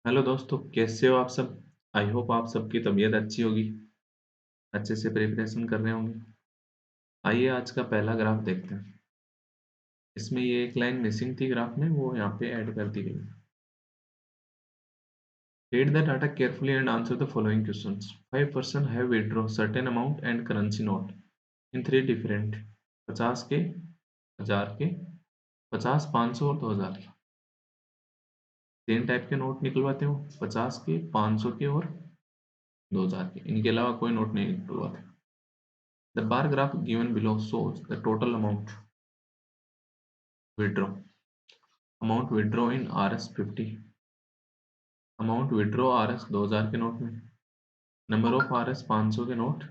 Hello दोस्तों, कैसे हो आप सब? आई होप आप सबकी तबीयत अच्छी होगी, अच्छे से प्रिपरेशन कर रहे होंगे। आइए आज का पहला ग्राफ देखते हैं। इसमें ये एक लाइन मिसिंग थी ग्राफ में, वो यहाँ पे ऐड कर दी गई है। Read the data carefully and answer the following questions. 5% have withdrawn certain amount and currency note in three different 50 के, 1000 के, 50, 500 और 2000 के। तीन टाइप के नोट निकलवाते हो, 50 के, 500 के और 2000 के। इनके अलावा कोई नोट नहीं निकलवाते। The bar graph given below shows the total amount withdraw. Amount withdraw in RS 50. Amount withdraw RS 2000 के नोट में, नंबर ऑफ RS 500 के नोट,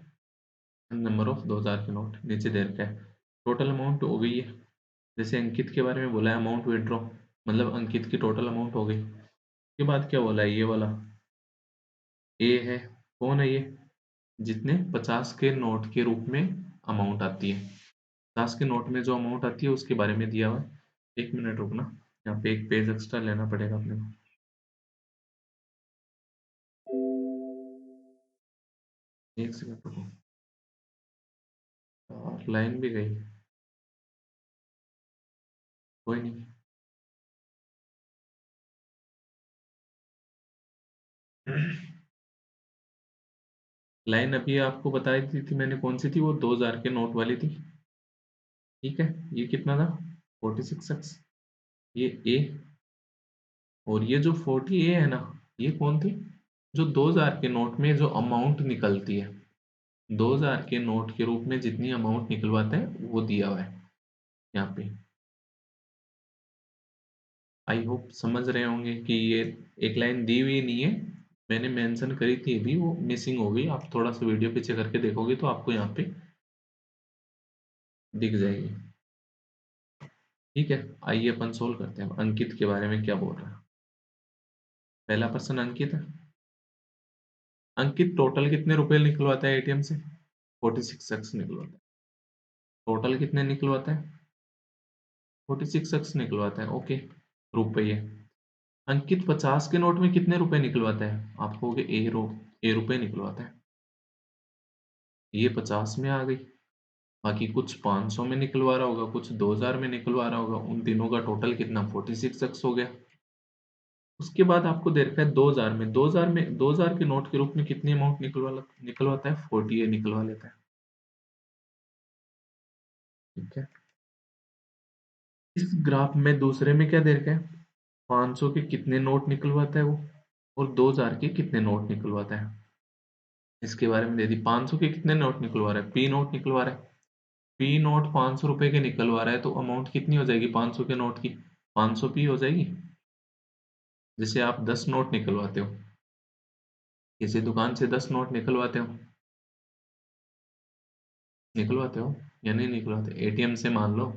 नंबर ऑफ 2000 के नोट नीचे दे रखा है। टोटल अमाउंट हो गई है। जैसे अंकित के बारे में बोला है अमाउंट विड्रॉ, मतलब अंकित की टोटल अमाउंट हो गई। उसके बाद क्या बोला है, ये वाला ए है। कौन है ये? जितने 50 के नोट के रूप में अमाउंट आती है, 50 के नोट में जो अमाउंट आती है उसके बारे में दिया हुआ है। एक मिनट रुकना, यहाँ पे एक पेज एक्स्ट्रा लेना पड़ेगा अपने को। एक सेकंड रुको, और लाइन भी गई, कोई नहीं। लाइन अभी आपको बताई थी मैंने, कौन सी थी वो? 2000 के नोट वाली थी। ठीक है, ये कितना था? 46x। ये ए, और ये जो 40 ए है ना, ये कौन थी? जो 2000 के नोट में जो अमाउंट निकलती है, 2000 के नोट के रूप में जितनी अमाउंट निकलवाते हैं वो दिया हुआ है यहाँ पे। आई होप समझ रहे होंगे कि ये एक लाइन दी हुई नहीं है, मैंने मेंशन करी थी अभी, वो मिसिंग हो गई। आप थोड़ा सा वीडियो पीछे करके देखोगे तो आपको यहाँ पे दिख जाएगी। ठीक है, आइए अपन सोल्व करते हैं। अंकित के बारे में क्या बोल रहा है? पहला पर्सन अंकित है। अंकित टोटल कितने रुपए निकलवाता है एटीएम से? 46x निकलवाता है। टोटल कितने निकलवाता है? 46x निकलवाता है। ओके, रुपये। अंकित 50 के नोट में कितने रुपए निकलवाता है? आप कहोगे ए रुपए निकलवाता है। ये 50 में आ गई। बाकी कुछ 500 में निकलवा रहा होगा, कुछ 2000 में निकलवा रहा होगा। उन तीनों का टोटल कितना? 46x हो गया। उसके बाद आपको दे रखा है 2000 में, 2000 के नोट के रूप में कितनी अमाउंट निकलवाता है? 40 निकलवा लेता है। ठीक है, इस ग्राफ में दूसरे में क्या दे रखा है? 500 के कितने नोट निकलवाता है वो, और 2000 के कितने नोट निकलवाता है, इसके बारे में दे दी। 500 के कितने नोट निकलवा रहा है? पी नोट निकलवा रहा है। पी नोट 500 रुपए के निकलवा रहा है, तो अमाउंट कितनी हो जाएगी 500 के नोट की? 500 पी हो जाएगी। जैसे आप 10 नोट निकलवाते हो, किसी दुकान से 10 नोट निकलवाते हो या नहीं निकलवाते? एटीएम से मान लो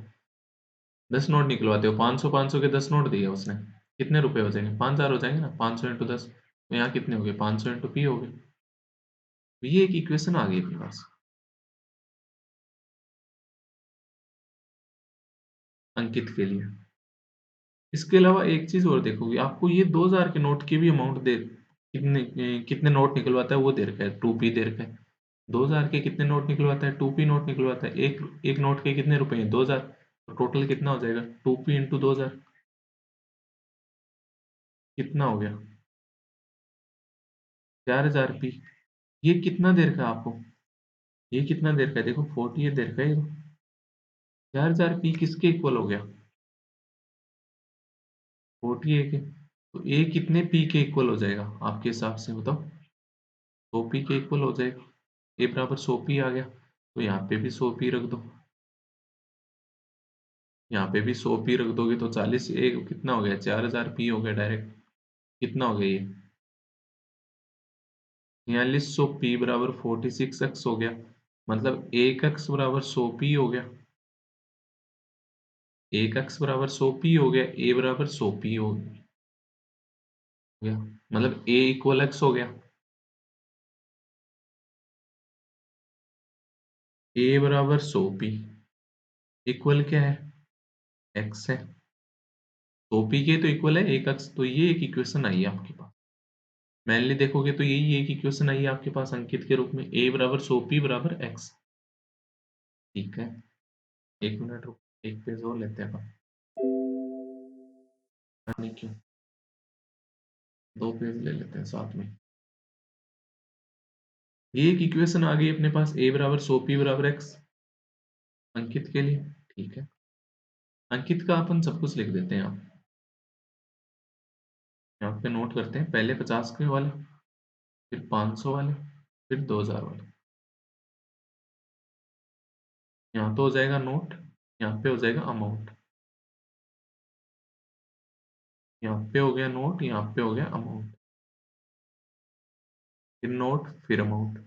10 नोट निकलवाते हो, 500 500 के 10 नोट दिए उसने, कितने रुपए हो जाएंगे? 5000 हो जाएंगे ना। 500 इंटू 10, तो यहाँ कितने हो गए? 500 इंटू पी हो गए। तो ये एक इक्वेशन आ गई अपने पास अंकित के लिए। इसके अलावा एक चीज और देखोगे, आपको ये 2000 के नोट की भी अमाउंट दे, कितने कितने नोट निकलवाता है वो दे रखा है, 2p दे रखा है। 2000 के कितने नोट निकलवाता है? 2p नोट निकलवाता है। एक एक नोट के कितने रुपए हैं? 2000। तो टोटल कितना हो जाएगा? 2p इंटू 2000, कितना हो गया? 4000 पी। ये कितना दे रखा है आपको? ये कितना दे रखा है? देखो 40 ये दे रखा है। 4000 पी किसके इक्वल हो गया? 40 के। तो ए कितने पी के इक्वल हो जाएगा आपके हिसाब से, बताओ? 100 पी के इक्वल हो जाएगा। ए बराबर 100 पी आ गया, तो यहाँ पे भी 100 पी रख दो। यहाँ पे भी 100 पी रख दोगे तो 40 ए कितना हो गया? 4000 पी हो गया डायरेक्ट। कितना हो गया ये? 4600 पी बराबर 46x हो गया। मतलब 1x बराबर 100 पी हो गया। 1x बराबर 100 पी हो गया, ए बराबर 100 पी हो गया, मतलब ए इक्वल एक्स हो गया। ए बराबर 100 पी इक्वल क्या है? एक्स है। 100 पी के तो इक्वल है 1x, तो ये एक इक्वेशन आई है आपके पास। मैनली देखोगे तो यही एक इक्वेशन आई है आपके पास अंकित के रूप में, a बराबर 100p बराबर x। ठीक है, एक मिनट रुक, एक पेज और लेते हैं अपन। नहीं क्यों, दो पेज ले लेते हैं साथ में। ये एक इक्वेशन आ गई अपने पास, a बराबर 100p बराबर x अंकित के लिए। ठीक है, अंकित का अपन सब कुछ लिख देते हैं। आप यहाँ पे नोट करते हैं, पहले 50 के वाले, फिर 500 वाले, फिर 2000 वाले। यहाँ तो हो जाएगा नोट, यहाँ पे हो जाएगा अमाउंट, यहाँ पे हो गया नोट, यहाँ पे हो गया अमाउंट, फिर नोट, फिर अमाउंट।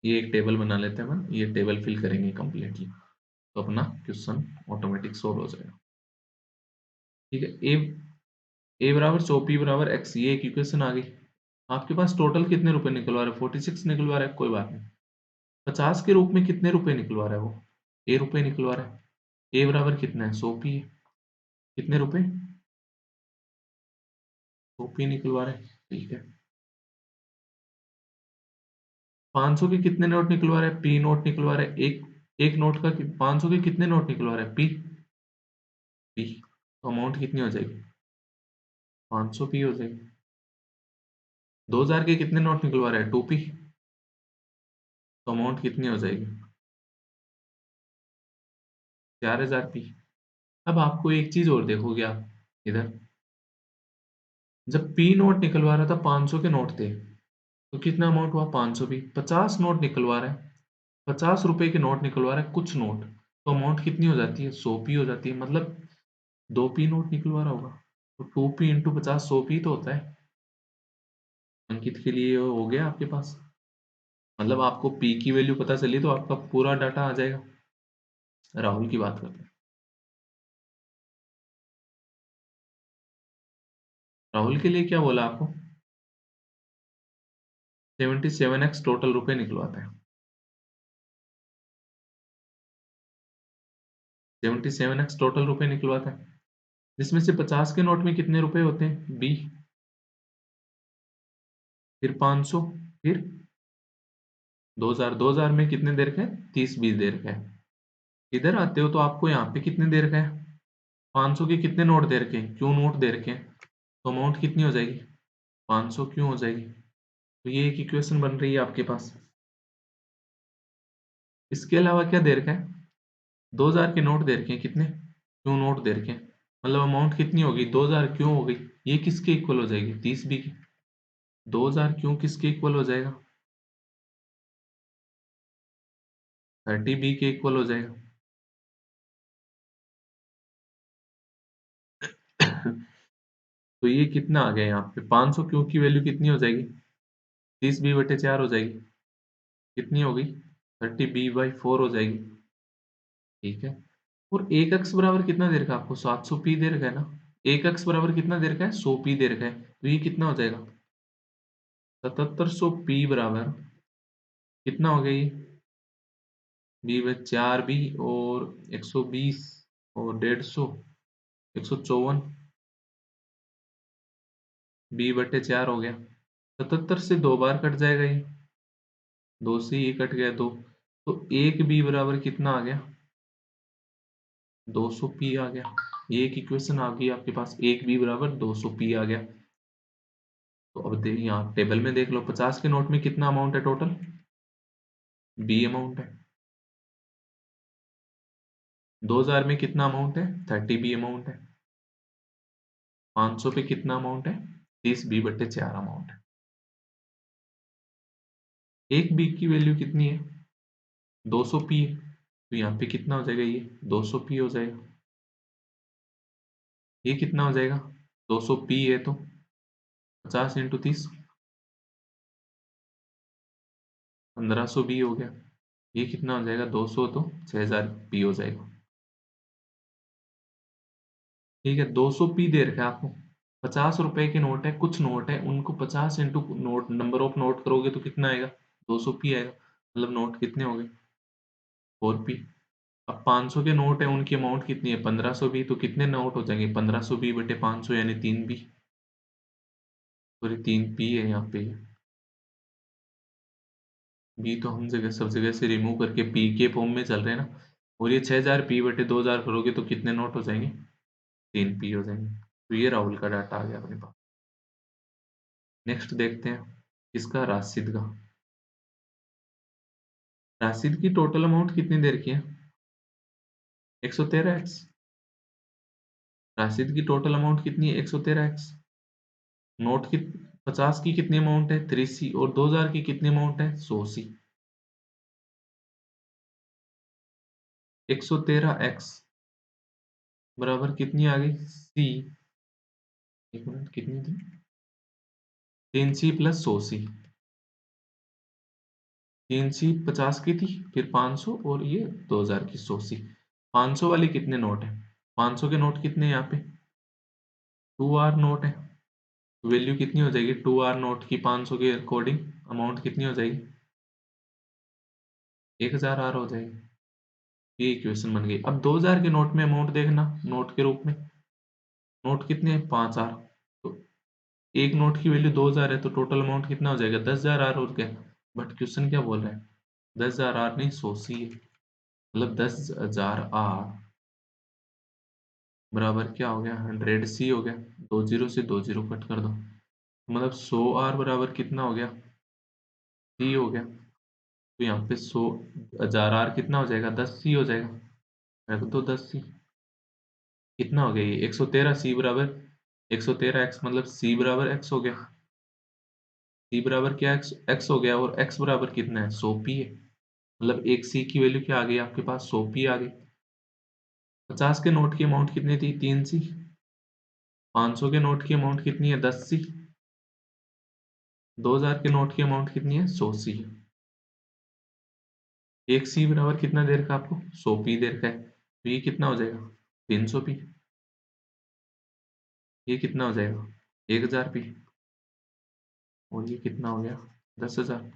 ये एक टेबल बना लेते हैं अपन, ये टेबल फिल करेंगे कंप्लीटली, तो अपना क्वेश्चन ऑटोमेटिक सोल्व हो जाएगा। ठीक है, ए बराबर 100p बराबर x, ये एक इक्वेशन आ गई। आपके पास टोटल कितने रुपए निकलवा रहा है? 46 निकलवा रहा है, कोई बात नहीं। 50 के रूप में कितने रुपए निकलवा रहा है वो? ए रुपए निकलवा रहा है। ए बराबर कितना है? 100p है। कितने रुपए? 100p निकलवा रहे हैं। ठीक है, 500 के कितने नोट निकलवा रहा है? पी नोट निकलवा रहा है। एक एक नोट का 500 के कितने नोट निकलवा रहा है? पी। तो अमाउंट कितनी हो जाएगी? 500 पी हो जाएगी। 2000 के कितने नोट निकलवा रहा है? 2p। तो अमाउंट कितनी हो जाएगी? 4000 पी। अब आपको एक चीज और देखोगे आप इधर, जब पी नोट निकलवा रहा था 500 के नोट थे, तो कितना अमाउंट हुआ? 500 पी। 50 नोट निकलवा रहा है, 50 रुपए के नोट निकलवा रहा है कुछ नोट, तो अमाउंट कितनी हो जाती है? 100p हो जाती है। मतलब 2p नोट निकलवा रहा होगा, तो 2p इंटू 50 100p तो होता है। अंकित के लिए हो गया आपके पास, मतलब आपको p की वैल्यू पता चली तो आपका पूरा डाटा आ जाएगा। राहुल की बात करते हैं। राहुल के लिए क्या बोला आपको? 77x टोटल रुपए निकलवाता है। 77x टोटल रुपए निकलवाता है, जिसमें से 50 के नोट में कितने रुपए होते हैं? बी, फिर 500, फिर 2000। 2000 में कितने देर का है? 30-20 देर का है। इधर आते हो तो आपको यहाँ पे कितने देर का है? 500 के कितने नोट दे रखे हैं? क्यों नोट दे रखे हैं? तो अमाउंट कितनी हो जाएगी? 500 क्यों हो जाएगी। तो ये एक इक्वेशन बन रही है आपके पास। इसके अलावा क्या दे रखा है? 2000 के नोट दे रखे हैं, कितने? क्यों नोट दे रखे हैं? मतलब अमाउंट कितनी होगी? 2000 क्यों हो गई? ये किसके इक्वल हो जाएगी? 30b की। 2000 क्यों किसके इक्वल हो जाएगा? 30b के इक्वल हो जाएगा। तो ये कितना आ गया यहाँ पे? 500 क्यों की वैल्यू कितनी हो जाएगी? 30b/4 हो जाएगी। कितनी होगी? 30b/4 हो जाएगी। ठीक है, और एक अक्स बराबर कितना दे रखा है आपको? 700p दे रखा है ना। एक अक्स बराबर कितना दे रखा है? 100p दे रखा है, तो ये कितना हो जाएगा? 7700p बराबर कितना हो गया ये? b/4b, और 120, और 150, 154, b/4 हो गया। 77 से दो बार कट जाएगा ये, दो से ये कट गया, दो। तो एक b बराबर कितना आ गया? 200p आ गया। ये एक इक्वेशन आ गई आपके पास, एक b बराबर 200p आ गया। तो अब देखिए यहाँ टेबल में देख लो, 50 के नोट में कितना अमाउंट है टोटल? b अमाउंट है। 2000 में कितना अमाउंट है? 30b अमाउंट है। 500 पे कितना अमाउंट है? 30b/4 अमाउंट है। एक b की वैल्यू कितनी है? 200p है, तो यहाँ पे कितना हो जाएगा? ये 200p हो जाएगा। ये कितना हो जाएगा? 200p है तो 50 इंटू 30, 1500b हो गया। ये कितना हो जाएगा? 200 तो 6000p हो जाएगा। ठीक है, 200p दे रखा है आपको, 50 रुपए के नोट है, कुछ नोट है, उनको 50 into note number of note करोगे तो कितना आएगा? 200p आएगा। मतलब नोट कितने हो गए? 4p। अब 500 के नोट है, उनकी अमाउंट कितनी है? 1500b। तो कितने नोट हो जाएंगे? 1500b बटे 500 यानी 3b। सॉरी 3p है यहाँ पे। बी तो हम जगह सब जगह से रिमूव करके पी के फॉर्म में चल रहे हैं ना। और ये 6000 पी बटे 2000 करोगे तो कितने नोट हो जाएंगे? 3p हो जाएंगे। तो ये राहुल का डाटा आ गया अपने पास। नेक्स्ट देखते हैं किसका? राशिद का। राशिद की टोटल अमाउंट कितनी देर की है? 113x। राशिद की टोटल अमाउंट कितनी है? 113x। नोट की 50 की कितनी अमाउंट है? 3c। और 2000 की कितनी अमाउंट है? 100c। 113x बराबर कितनी आ गई? c। एक मिनट, कितनी थी? 3c plus 100c। 3c 50 की थी, फिर 500 और ये 2000 की 100c। 500 वाली कितने नोट है? 500 के नोट कितने यहाँ पे? 2r नोट है। वैल्यू कितनी हो जाएगी 2r नोट की? 500 के अकॉर्डिंग अमाउंट कितनी हो जाएगी? 1000 हो जाएगी। ये इक्वेशन बन गई। अब 2000 के नोट में अमाउंट देखना, नोट के रूप में। नोट कितने हैं? 5r। तो एक नोट की वैल्यू 2000 है, तो टोटल अमाउंट कितना हो जाएगा? 10,000 आर हो गया। बट क्वेश्चन क्या बोल रहा है? 10,000 आर नहीं, 100c है। मतलब 10,000 आर बराबर क्या हो गया? 100c हो गया। 20 से 20 कट कर दो, मतलब 100r बराबर कितना हो गया? c हो गया। तो यहाँ पे 100,000 r कितना हो जाएगा? 10c हो जाएगा। रख दो 10c। कितना हो गया ये? 113c बराबर 113x, मतलब c बराबर x हो गया। c बराबर क्या? x हो गया। और x बराबर कितना है? 100p है। मतलब एक c की वैल्यू क्या आ गई आपके पास? 100p आ गई। 50 के नोट की अमाउंट कितनी थी? 3c। 500 के नोट की अमाउंट कितनी है? 10c। 2000 के नोट की अमाउंट कितनी है? 100c। एक सी बराबर कितना दे रखा है आपको? 100p दे रखा है। तो ये कितना हो जाएगा? 300p। ये कितना हो जाएगा? 1000p। और ये कितना हो गया? 10,000।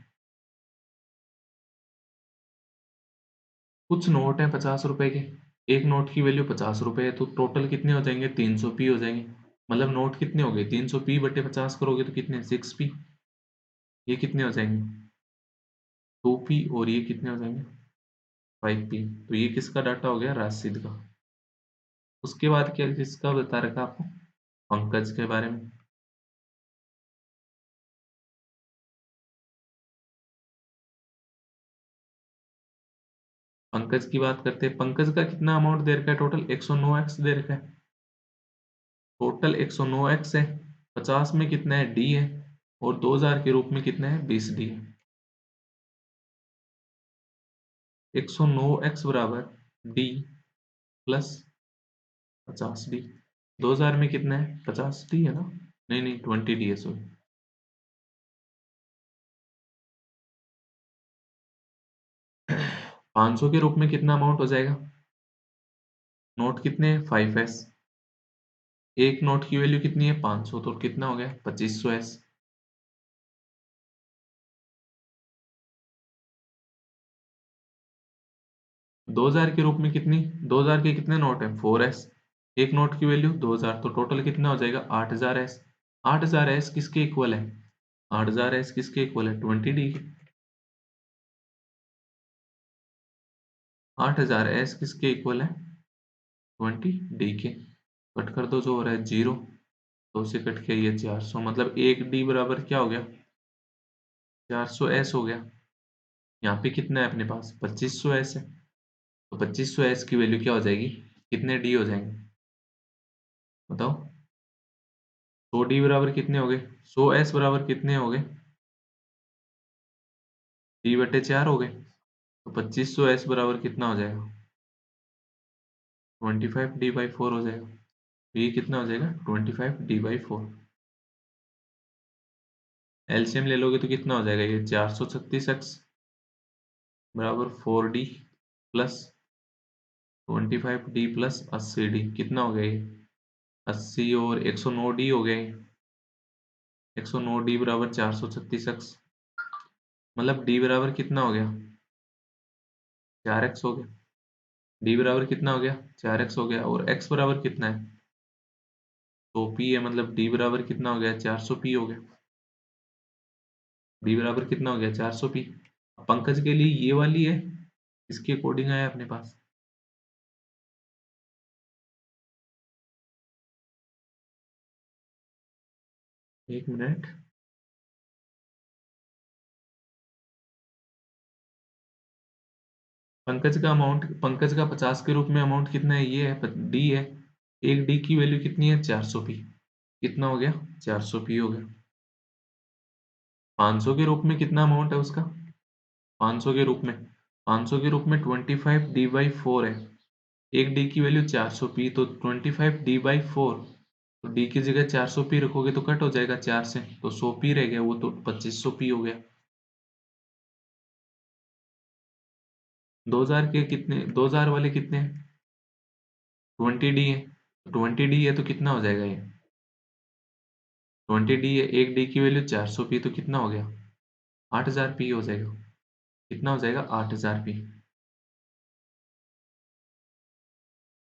कुछ नोट है 50 रुपए के। एक नोट की वैल्यू 50 रुपए है, तो टोटल कितने हो जाएंगे? 300p हो जाएंगे। मतलब नोट कितने हो गए? 300p बटे 50 करोगे तो कितने? 6p। ये कितने हो जाएंगे? 2p। और ये कितने हो जाएंगे? 5p। तो ये किसका डाटा हो गया? राशिद का। उसके बाद क्या किसका बता रखा आपको? पंकज के बारे में। पंकज की बात करते हैं। पंकज का कितना अमाउंट दे रखा है? टोटल 109x दे रखा है। टोटल 109x है। 50 में कितना है? डी है। और 2000 के रूप में कितना है? 20d है। 109x बराबर डी प्लस 50d। 2000 में कितना है? 50d है ना? नहीं नहीं, 20d है, सॉरी। 500 के रूप में कितना अमाउंट हो जाएगा? नोट कितने हैं? 5s। एक नोट की वैल्यू कितनी है? 500। तो कितना हो गया? 2500s। 2000 के रूप में कितनी? 2000 के कितने नोट हैं? 4s। एक नोट की वैल्यू 2000, तो टोटल कितना हो जाएगा? 8000s। 8000s किसके इक्वल है? 8000s किसके इक्वल है? 20d के। 8000s किसके इक्वल है? 20d के। कट कर दो, जो हो रहा है 0। 2 से कट के ये 400, मतलब एक d बराबर क्या हो गया? 400s हो गया। यहाँ पे कितना है अपने पास? 2500s है। तो 2500s की वैल्यू क्या हो जाएगी? कितने d हो जाएंगे? बताओ। 100d बराबर कितने हो गए? 100s बराबर कितने हो गए? d बटे 4 हो गए। तो 2500s बराबर कितना हो जाएगा? 25d/4 हो जाएगा। तो ये कितना हो जाएगा? 25d/4। एलसीएम ले लोगे तो कितना हो जाएगा? ये 436x बराबर 4d plus 25d plus 80d। कितना हो गया ये? 80 और 109 डी हो गए। 109 डी बराबर 436 एक्स, मतलब डी बराबर कितना हो गया, 4x हो गया। डी बराबर कितना हो गया, 4x हो गया। और x बराबर कितना है, 100p है, मतलब डी बराबर कितना हो गया, 400p हो गया। डी बराबर कितना हो गया, 400p। पंकज के लिए ये वाली है, इसके अकॉर्डिंग आया अपने पास। एक मिनट, पंकज का अमाउंट, पंकज का 50 के रूप में अमाउंट कितना है, ये है डी है। एक डी की वैल्यू कितनी है, 400p। कितना हो गया, 400p हो गया। 500 के रूप में कितना अमाउंट है उसका, 500 के रूप में, 500 के रूप में 25d/4 है। एक डी की वैल्यू 400p, तो 25d/4, तो डी की जगह 400p रखोगे तो कट हो जाएगा 4 से, तो 100p रह गया, वो तो 2500p हो गया। 2000 के कितने, 2000 वाले कितने हैं, 20d है। 20d है तो कितना हो जाएगा ये, 20d है, एक डी की वैल्यू 400p, तो कितना हो गया, 8000p हो जाएगा। कितना हो जाएगा, 8000p।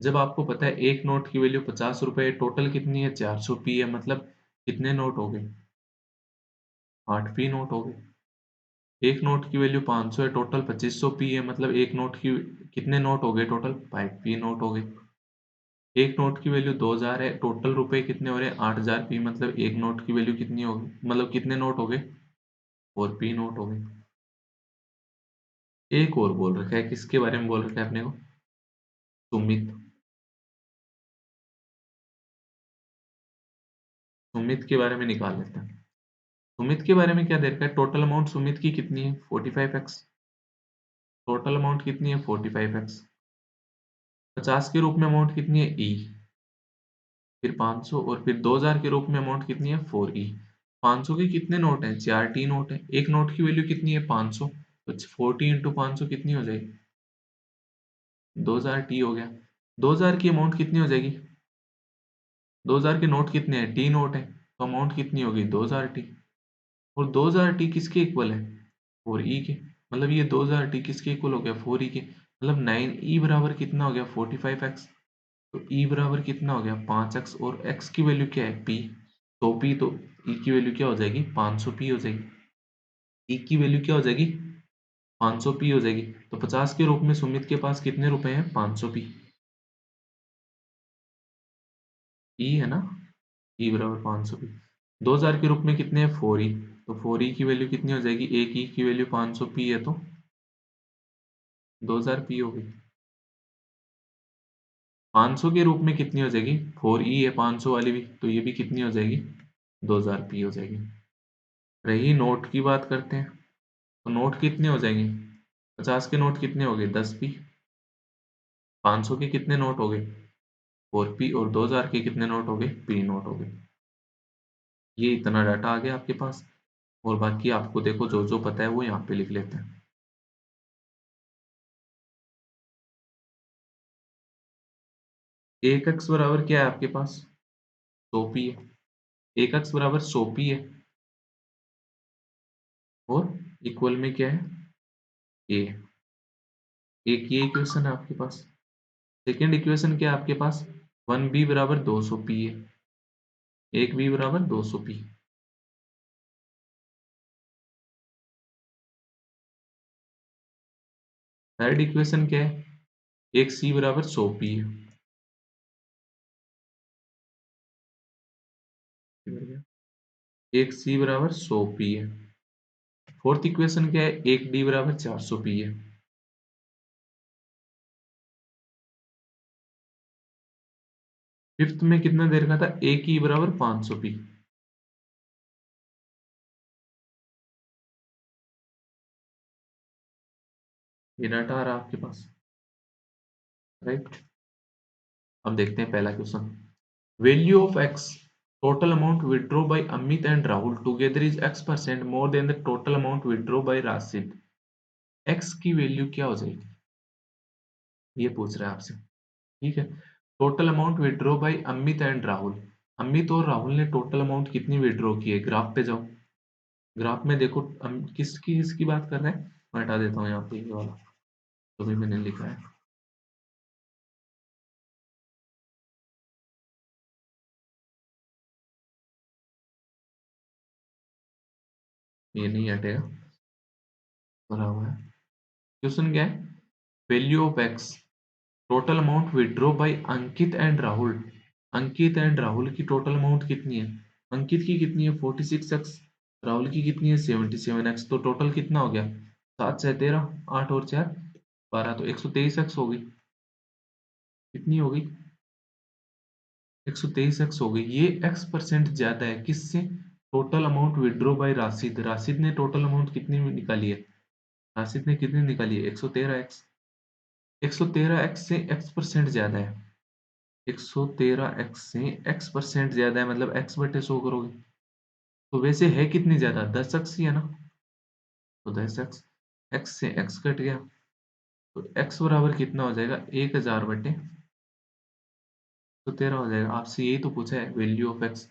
जब आपको पता है एक नोट की वैल्यू 50 रुपए, टोटल कितनी है, 400p है, मतलब कितने नोट हो गए, 8p नोट हो गए। एक नोट की वैल्यू 500 है, टोटल 2500p है, मतलब एक नोट की कितने नोट हो गए, टोटल 5p नोट हो गए। एक नोट की वैल्यू 2000 है, टोटल रुपए कितने हो रहे हैं, 8000p, मतलब एक नोट की वैल्यू कितनी होगी, मतलब कितने नोट हो गए, 4p नोट हो गए। एक और बोल रखा है, किसके बारे में बोल रखा है अपने को, सुमित। सुमित के बारे में निकाल लेते हैं। सुमित के बारे में क्या दे रखा है, टोटल अमाउंट सुमित की कितनी है, 45x। टोटल अमाउंट कितनी है, 45x। 50 के रूप में अमाउंट कितनी है, ई। फिर 500, और फिर 2000 के रूप में अमाउंट कितनी है, 4e। 500 के कितने नोट हैं, 4t नोट है, एक नोट की वैल्यू कितनी है, 500, तो 40 इंटू 500 कितनी हो जाएगी, 2000t हो गया। 2000 की अमाउंट कितनी हो जाएगी, 2000 के नोट कितने हैं, टी नोट है, तो अमाउंट कितनी होगी, 2000t। और 2000t किसके इक्वल है, 4e के, मतलब ये 2000t किसके इक्वल हो गया, 4e के, मतलब 9e बराबर कितना हो गया, 45x। तो e बराबर कितना हो गया, 5x, और x की वैल्यू क्या है, p। तो p, तो e की वैल्यू क्या हो जाएगी, 500p हो जाएगी। e की वैल्यू क्या हो जाएगी, 500p हो जाएगी। तो 50 के रूप में सुमित के पास कितने रुपए हैं, 500p। e है ना, e बराबर 500p। 2000 के रूप में कितने हैं, 4e। तो 4e की वैल्यू कितनी हो जाएगी, एक e की वैल्यू 500p है, तो 2000p हो गई। 500 के रूप में कितनी हो जाएगी, 4e है 500 वाली भी, तो ये भी कितनी हो जाएगी, 2000p हो जाएगी। रही नोट की बात करते हैं, तो नोट कितने हो जाएंगे, 50 के नोट कितने हो गए, 10p। 500 के कितने नोट हो गए, 4p। और 2000 के कितने नोट हो गए, p नोट हो गए। ये इतना डाटा आ गया आपके पास, और बाकी आपको देखो जो जो पता है वो यहाँ पे लिख लेते हैं। 1x बराबर क्या है आपके पास, 100p है। 1x बराबर 100p है, और इक्वल में क्या है, a। एक ये इक्वेशन है आपके पास। सेकेंड इक्वेशन क्या है आपके पास, 1b बराबर 200p है, एक b बराबर 200p। थर्ड इक्वेशन क्या है, एक c बराबर 100p है। एक c बराबर 100p है। फोर्थ इक्वेशन क्या है, एक d बराबर 400p है। फिफ्थ में कितना दे रखा था, एक e बराबर 500p। ये डाटा आ रहा है आपके पास, राइट। अब देखते हैं पहला question. Value of x, total amount withdraw by Amit and Rahul together is x% more than the total amount withdraw by Rashid. x की वैल्यू क्या हो जाएगी, ये पूछ रहा है आपसे, ठीक है। Total amount withdraw by Amit and Rahul. Amit और राहुल ने टोटल अमाउंट कितनी विड्रॉ की है? ग्राफ पे जाओ, ग्राफ में देखो किसकी किसकी बात कर रहे हैं। मैं हटा देता हूँ यहाँ पे ये वाला जो भी मैंने लिखा है। ये नहीं हटेगा, भरा हुआ है। क्वेश्चन क्या है? Value of X, total amount withdraw by Ankit and Rahul. Ankit and Rahul की टोटल अमाउंट कितनी है? अंकित की कितनी है? 46x। राहुल की कितनी है? 77x। तो टोटल कितना हो गया? 7 से 13, 8 और 4 12, तो 123x हो गई। कितनी हो गई? 123x हो गई। ये x% ज्यादा है किससे? Total amount withdraw by Rashid. Rashid ने टोटल अमाउंट कितनी निकाली है? राशिद ने कितनी निकाली है? 113x। 113x से x% ज्यादा है। 113x से x% ज्यादा है, मतलब x बटे 100 करोगे तो वैसे है कितनी ज्यादा? 10x ही है ना। तो 10x, x से x कट गया तो x बराबर कितना हो जाएगा? 1000 बटे 113 हो जाएगा। आपसे यही तो पूछा है, वैल्यू ऑफ x।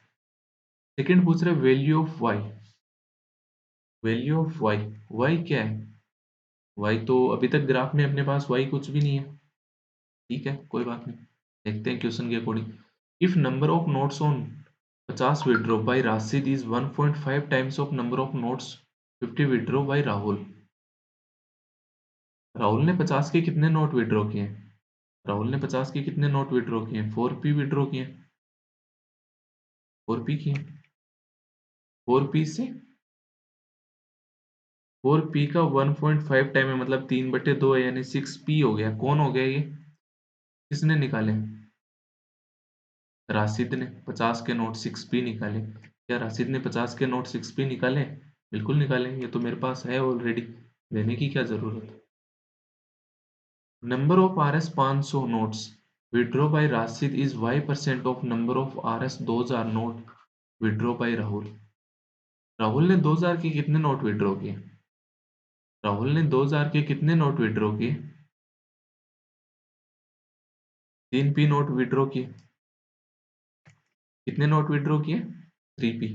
सेकंड पूछ रहे value of y। Value of y क्या है? y तो अभी तक ग्राफ में अपने पास y कुछ भी नहीं है। ठीक है, कोई बात नहीं, देखते हैं क्वेश्चन के according. If number of notes on 50 withdraw by Rashid is 1.5 times of number of notes 50 withdraw by Rahul. Rahul ने 50 के कितने नोट विड्रॉ किए हैं? राहुल ने 50 के कितने नोट विड्रॉ किए हैं? 4p विड्रॉ किए हैं। 4p किए। 4p से 4p का 1.5 टाइम है, मतलब 3/2 है, यानी 6p हो गया। कौन हो गया ये? किसने निकाले? राशिद ने 50 के नोट 6p निकाले। क्या राशिद ने 50 के नोट 6p निकाले? बिल्कुल निकाले, ये तो मेरे पास है ऑलरेडी, देने की क्या जरूरत है। Number of RS 500 notes withdraw by Rashid is y% of number of RS 2000 note withdraw by Rahul. Rahul ने 2000 के कितने नोट विड्रॉ किए? राहुल ने 2000 के कितने नोट विड्रॉ किए? 3p नोट विड्रॉ किए। कितने नोट विड्रॉ किए? 3p।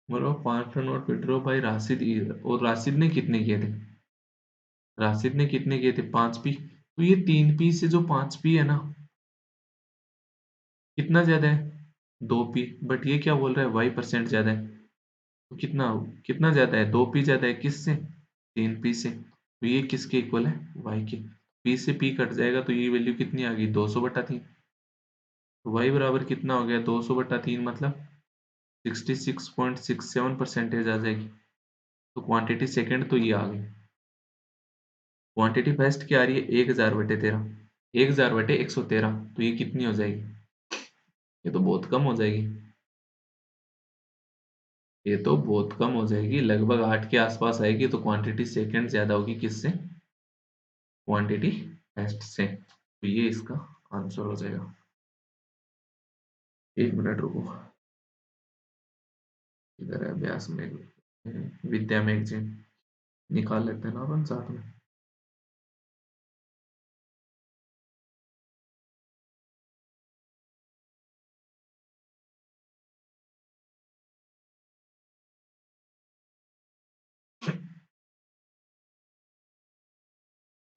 मतलब 500 नोट विड्रॉ बाय राशिद और राशिद ने कितने किए थे? राशिद ने कितने किए थे? 5p। तो ये 3p से जो 5p है ना, कितना ज्यादा है? 2p। बट ये क्या बोल रहा है? y% ज्यादा है। तो कितना कितना ज्यादा है? 2p ज्यादा है किससे? 3p से। तो ये किसके इक्वल है? y के। p से p कट जाएगा तो ये वैल्यू कितनी आ गई? 200/3। तो y बराबर कितना हो गया? 200/3, मतलब 66.67% आ जाएगी। तो क्वांटिटी सेकंड तो ये आ गई। क्वांटिटी फर्स्ट क्या आ रही है? 1000/13। 1000/113, तो ये कितनी हो जाएगी? ये तो बहुत कम हो जाएगी। ये तो बहुत कम हो जाएगी, लगभग 8 के आसपास आएगी। तो क्वांटिटी सेकंड ज्यादा होगी किससे? क्वांटिटी फर्स्ट से। तो ये इसका आंसर हो जाएगा। एक मिनट रुको, इधर है अभ्यास में विद्या मैगजीन, निकाल लेते हैं ना अपन साथ में।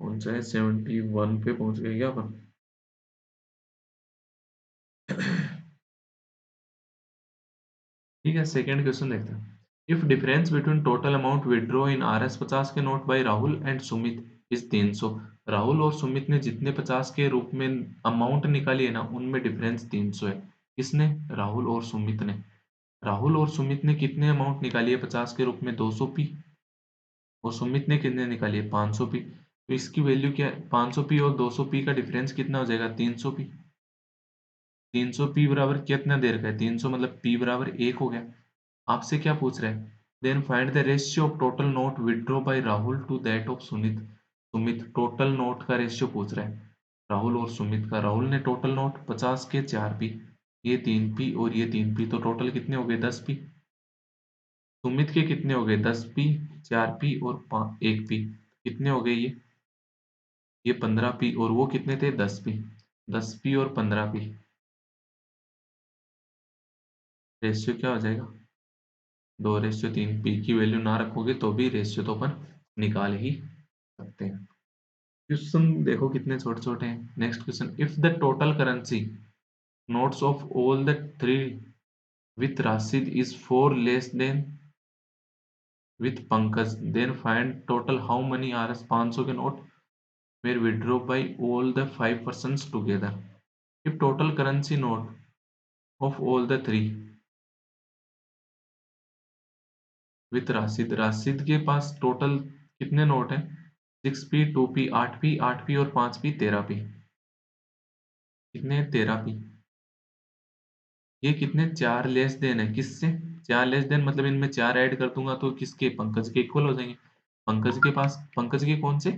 कौन सा है? 71 पे पहुंच गए क्या अपन? ठीक है, सेकंड क्वेश्चन देखते हैं। If difference between total amount withdraw in RS 50 के note by Rahul and Sumit is 300। Rahul और सुमित ने जितने 50 के रूप में अमाउंट निकाली है ना, उनमें डिफरेंस 300 है। किसने? राहुल और सुमित ने। राहुल और सुमित ने कितने अमाउंट निकाली है 50 के रूप में? 200p। और सुमित ने कितने निकाली है? 500p। तो इसकी वैल्यू क्या है? 500p और 200p का डिफरेंस कितना हो जाएगा? 300p। 300p बराबर कितना दे रखा है? 300, मतलब p बराबर 1 हो गया। आपसे क्या पूछ रहा है? Then find the ratio of total note withdraw by Rahul to that of Sumit. Sumit total note का रेशियो पूछ रहा है, राहुल और सुमित का। राहुल ने टोटल नोट 50 के 4p, ये 3p और ये 3p, तो टोटल कितने हो गए? 10p। सुमित के कितने हो गए? 10p, 4p और 1p, कितने हो गए ये? ये 15p और वो कितने थे 10p, 10p और 15p, रेशियो क्या हो जाएगा 2:3। पी की वैल्यू ना रखोगे तो भी रेशियो तो अपन निकाल ही सकते हैं। क्वेश्चन देखो कितने छोटे छोटे हैं। Next question, if the total currency notes of all the three with Rashid is 4 less than with Pankaj, then find total how many RS 500 के note were withdrawn by all the 5 persons together. If total currency note of all the three with Rashid, Rashid के पास total कितने note हैं 6p 2p 8p 8p और 5p 13p, कितने 13p, ये कितने चार less than है किससे, चार लेस देन मतलब इनमें चार ऐड कर दूंगा तो किसके पंकज के इक्वल हो जाएंगे। पंकज के पास पंकज के कौन से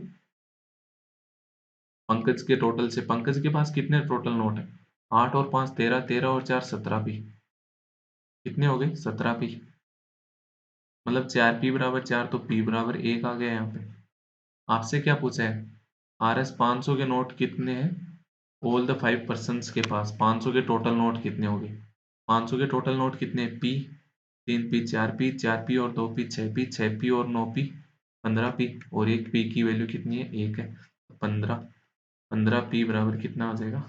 पंकज के टोटल से पंकज के पास कितने टोटल नोट है 8 और 5 13, 13 और 4 17p, कितने हो गए 17p, मतलब 4p बराबर 4 तो p बराबर 1 आ गया यहाँ पे। आपसे क्या पूछा है RS 500 के नोट कितने हैं ऑल द 5 पर्सन्स के पास, 500 के टोटल नोट कितने हो गए 500 के टोटल नोट कितने p 3p 4p 4p और 2p 6p 6p और 9p 15p और एक p की वैल्यू कितनी है 1 है, 15, 15p बराबर कितना हो जाएगा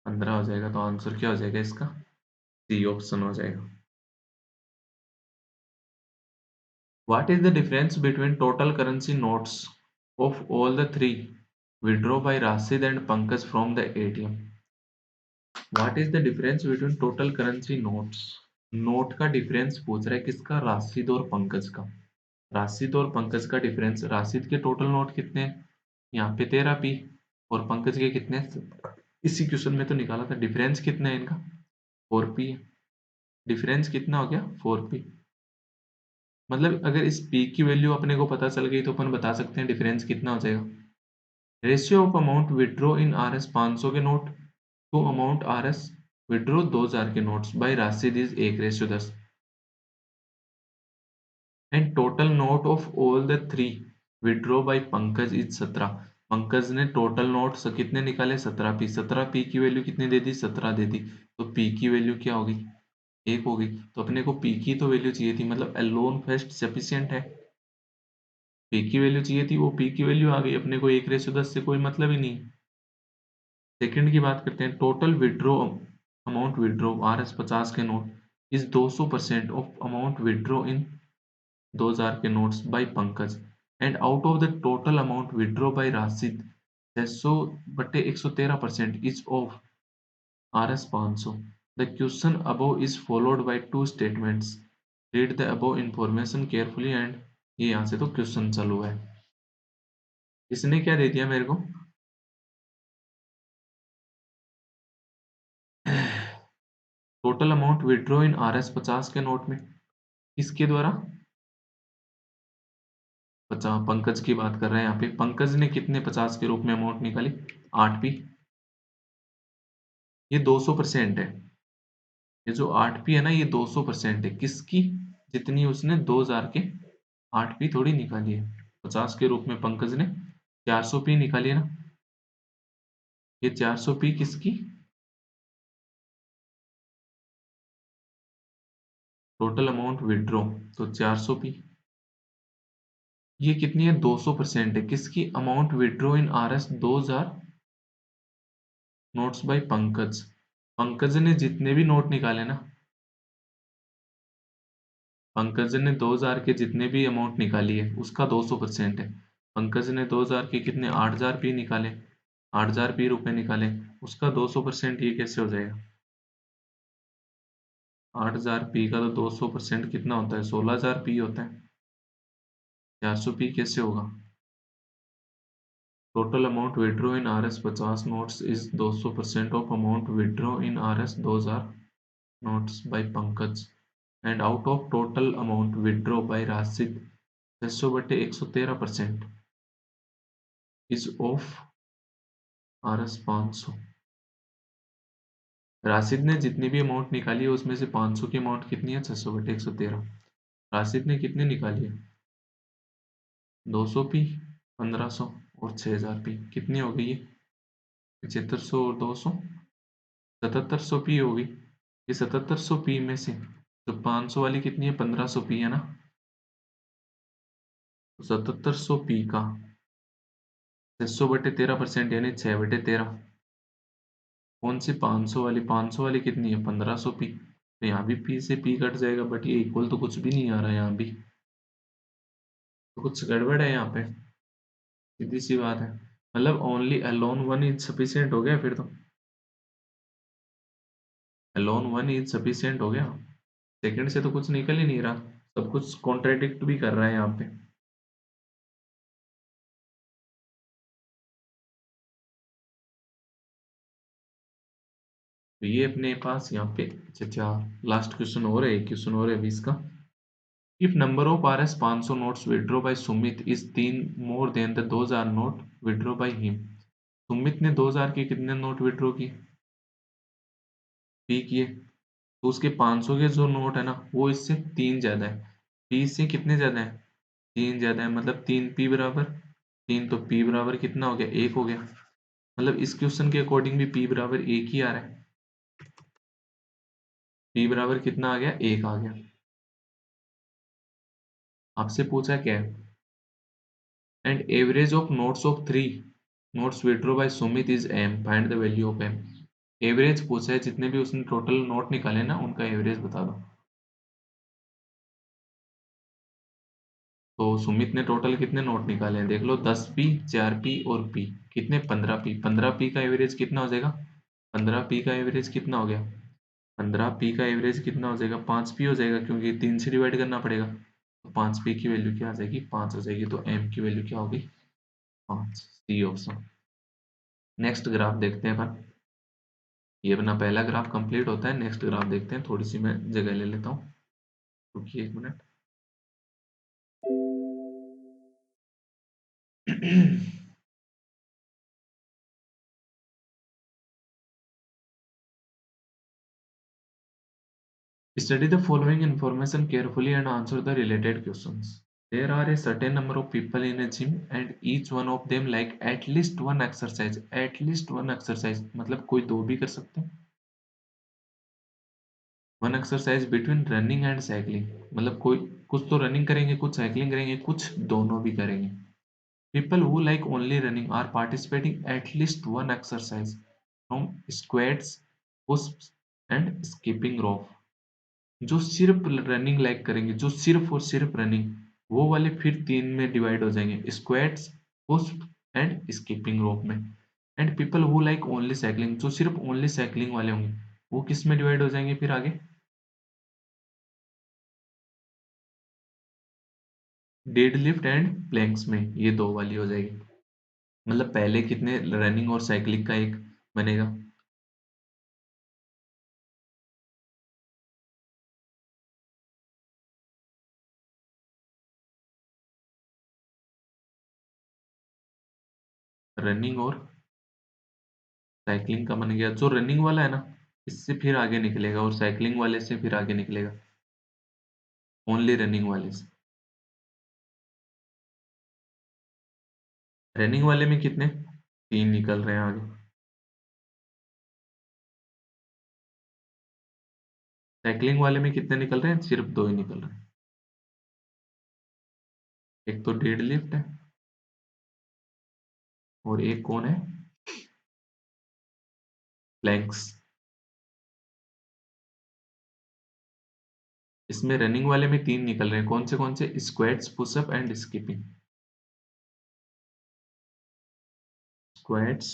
15 हो जाएगा। तो आंसर क्या हो जाएगा इसका सी ऑप्शन हो जाएगा। What is the difference between total currency notes of all the three withdraw by Rashid and Pankaj from the ATM. What is the difference between total currency notes, note का डिफरेंस पूछ रहा है किसका राशिद और पंकज का। राशिद और पंकज का डिफरेंस, राशिद के टोटल नोट कितने हैं यहाँ पे 13p और पंकज के कितने हैं? इसी क्वेश्चन में तो निकाला था डिफरेंस कितना है इनका 4p है। डिफरेंस कितना हो गया 4p, मतलब अगर इस p की वैल्यू अपने को पता चल गई तो अपन बता सकते हैं डिफरेंस कितना हो जाएगा। Ratio of amount withdraw in RS 500 के note to amount RS withdraw 2000 के notes by Rashid is 1:10 and total note of all the three withdraw by Pankaj is 17। Pankaj ने टोटल नोट कितने निकाले 17p, 17p की वैल्यू कितनी दे दी 17 दे दी, तो p की वैल्यू क्या होगी 1 होगी। तो अपने को p की तो वैल्यू चाहिए थी, मतलब अलोन फेस्ट सफिशिएंट है, p की वैल्यू चाहिए थी वो p की वैल्यू आ गई, अपने को 1:10 से कोई मतलब ही नहीं। सेकंड की बात करते हैं, total withdraw amount withdraw RS 50 के note is 200% of amount withdraw in 2000 के notes by Pankaj and out of the total amount withdraw by Rashid 600/113% is of RS 500। The question above is followed by two statements, read the above information carefully and, ये यहाँ से तो question चालू है। इसने क्या दे दिया मेरे को total amount withdraw in RS 50 के नोट में किसके द्वारा 50, पंकज की बात कर रहे हैं यहाँ पे, पंकज ने कितने 50 के रूप में अमाउंट निकाली 8p, ये 200% है, ये जो 8p है ना ये 200% है किसकी, जितनी उसने 2000 के 8p थोड़ी निकाली है। 50 के रूप में पंकज ने 400p निकाली है ना, ये 400p किसकी टोटल अमाउंट विड्रॉ, तो 400p ये कितनी है 200% है किसकी amount withdraw in RS 2000 notes by Pankaj. Pankaj ने जितने भी नोट निकाले ना, पंकज ने 2000 के जितने भी अमाउंट निकाली है उसका 200% है। पंकज ने 2000 के कितने 8000p निकाले, 8000p रुपए निकाले, उसका 200% ये कैसे हो जाएगा 8000p का तो 200% कितना होता है 16000p होता है, 400p कैसे होगा। Total amount withdraw in RS 50 notes is 200% of amount withdraw in RS 2000 notes by Pankaj and out of total amount withdraw by Rashid 600/113% is of RS 500। Rashid ने जितनी भी अमाउंट निकाली है उसमें से 500 की अमाउंट कितनी है 600/113। राशिद ने कितनी निकाली है 200p 1500 और 6000 पी कितनी हो गई ये? 7500 और 200 7700 पी होगी। ये 7700 पी में से तो 500 वाली कितनी है? 1500 पी है ना। तो 7700 पी का 600/13% यानी 6/13। कौन सी 500 वाली? 500 वाली कितनी है? 1500 पी। तो यहाँ भी पी से पी कट जाएगा, बट ये इक्वल तो कुछ भी नहीं आ रहा है यहाँ भी, तो कुछ गड़बड़ है यहाँ पे। सीधी सी बात है। मतलब only alone one is sufficient हो गया फिर तो। अलोन वन इज सफिशियंट हो गया। सेकंड से तो कुछ निकल ही नहीं रहा, सब कुछ कॉन्ट्राडिक्ट भी कर रहा है यहाँ पे। तो ये अपने पास यहाँ पे अच्छा, लास्ट क्वेश्चन और है, एक क्वेश्चन और है 20 का। If number of RS 500 notes withdraw by Sumit is 3 more than the 2000 note withdraw by him। Sumit ने 2000 के कितने नोट विड्रॉ किए? पी किए। तो उसके 500 के जो नोट है ना, वो इससे 3 ज्यादा है। पी से कितने ज्यादा है? 3 ज्यादा है, मतलब 3 पी बराबर 3, तो पी बराबर कितना हो गया? 1 हो गया। मतलब इस क्वेश्चन के अकॉर्डिंग भी पी बराबर 1 ही आ रहा है। पी बराबर कितना आ गया? 1 आ गया। आपसे पूछा क्या है? And average of notes of 3 notes withdraw by Sumit is M, find the value of M. Average पूछा है, जितने भी उसने टोटल नोट निकाले ना, उनका एवरेज बता दो। तो सुमित ने टोटल कितने नोट निकाले हैं देख लो, 10 पी, 4 पी और पी। कितने? 15 पी। 15 पी का एवरेज कितना हो जाएगा? 15 पी का एवरेज कितना हो गया? 15 पी का एवरेज कितना हो जाएगा? 5 पी हो जाएगा, क्योंकि 3 से डिवाइड करना पड़ेगा। तो 5 पी की वैल्यू क्या आ जाएगी? 5 हो जाएगी। तो एम की वैल्यू क्या होगी? 5। C option. नेक्स्ट ग्राफ देखते हैं अपन। ये अपना पहला ग्राफ कंप्लीट होता है, नेक्स्ट ग्राफ देखते हैं। थोड़ी सी मैं जगह ले लेता हूँ, रुकिए 1 minute. Study the following information carefully and answer the related questions. There are a certain number of people in a gym and each one of them like at least one exercise। At least one exercise मतलब कोई दो भी कर सकते हैं। One exercise between running and cycling, मतलब कोई कुछ तो रनिंग करेंगे, कुछ साइकिलिंग करेंगे, कुछ दोनों भी करेंगे। People who like only running are participating at least one exercise from squats, push-ups and skipping rope। जो सिर्फ रनिंग लाइक करेंगे, जो सिर्फ और सिर्फ रनिंग, वो वाले फिर 3 में डिवाइड हो जाएंगे, squats, push and skipping rope में। And people who like only cycling, जो सिर्फ ओनली साइकिलिंग वाले होंगे, वो किस में डिवाइड हो जाएंगे फिर आगे? डेड लिफ्ट एंड प्लैंक्स में, ये दो वाली हो जाएगी। मतलब पहले कितने रनिंग और साइकिलिंग का एक बनेगा? रनिंग और साइकिलिंग का बन गया। जो रनिंग वाला है ना, इससे फिर आगे निकलेगा, और साइकिलिंग वाले से फिर आगे निकलेगा, ओनली रनिंग वाले से। रनिंग वाले में कितने? 3 निकल रहे हैं आगे। साइकिलिंग वाले में कितने निकल रहे हैं? सिर्फ 2 ही निकल रहे हैं। एक तो डेड लिफ्ट है, और एक कौन है? प्लैंक्स। इसमें रनिंग वाले में 3 निकल रहे हैं, कौन से? Squats, pushup and skipping. Squats,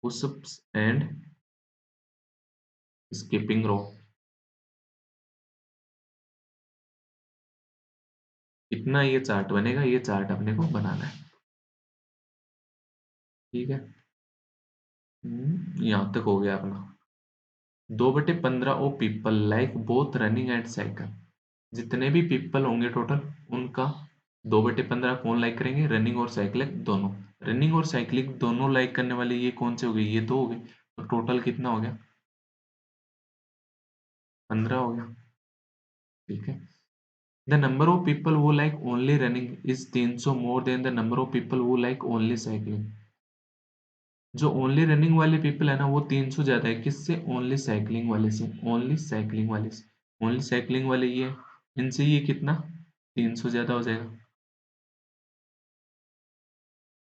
pushups and skipping rope. इतना ये चार्ट बनेगा, ये चार्ट अपने को बनाना है। ठीक है। यहाँ तक हो गया अपना। 2/15 ओ people like both running and cycle. जितने भी पीपल होंगे टोटल, उनका 2/15 कौन लाइक करेंगे? रनिंग और साइकिलिंग दोनों। रनिंग और साइकिलिंग दोनों लाइक करने वाले ये कौन से हो गए? ये दो हो गए। तो टोटल कितना हो गया? 15 हो गया। ठीक है। The number of people who like only running is 300 more than the number of people who like only cycling. जो ओनली रनिंग वाले पीपल है ना वो 300 ज्यादा है किससे? ओनली साइकिलिंग वाले से। ओनली साइकिलिंग वाले से। ओनली साइकिलिंग वाले ये इनसे ये कितना? 300 ज्यादा हो जाएगा।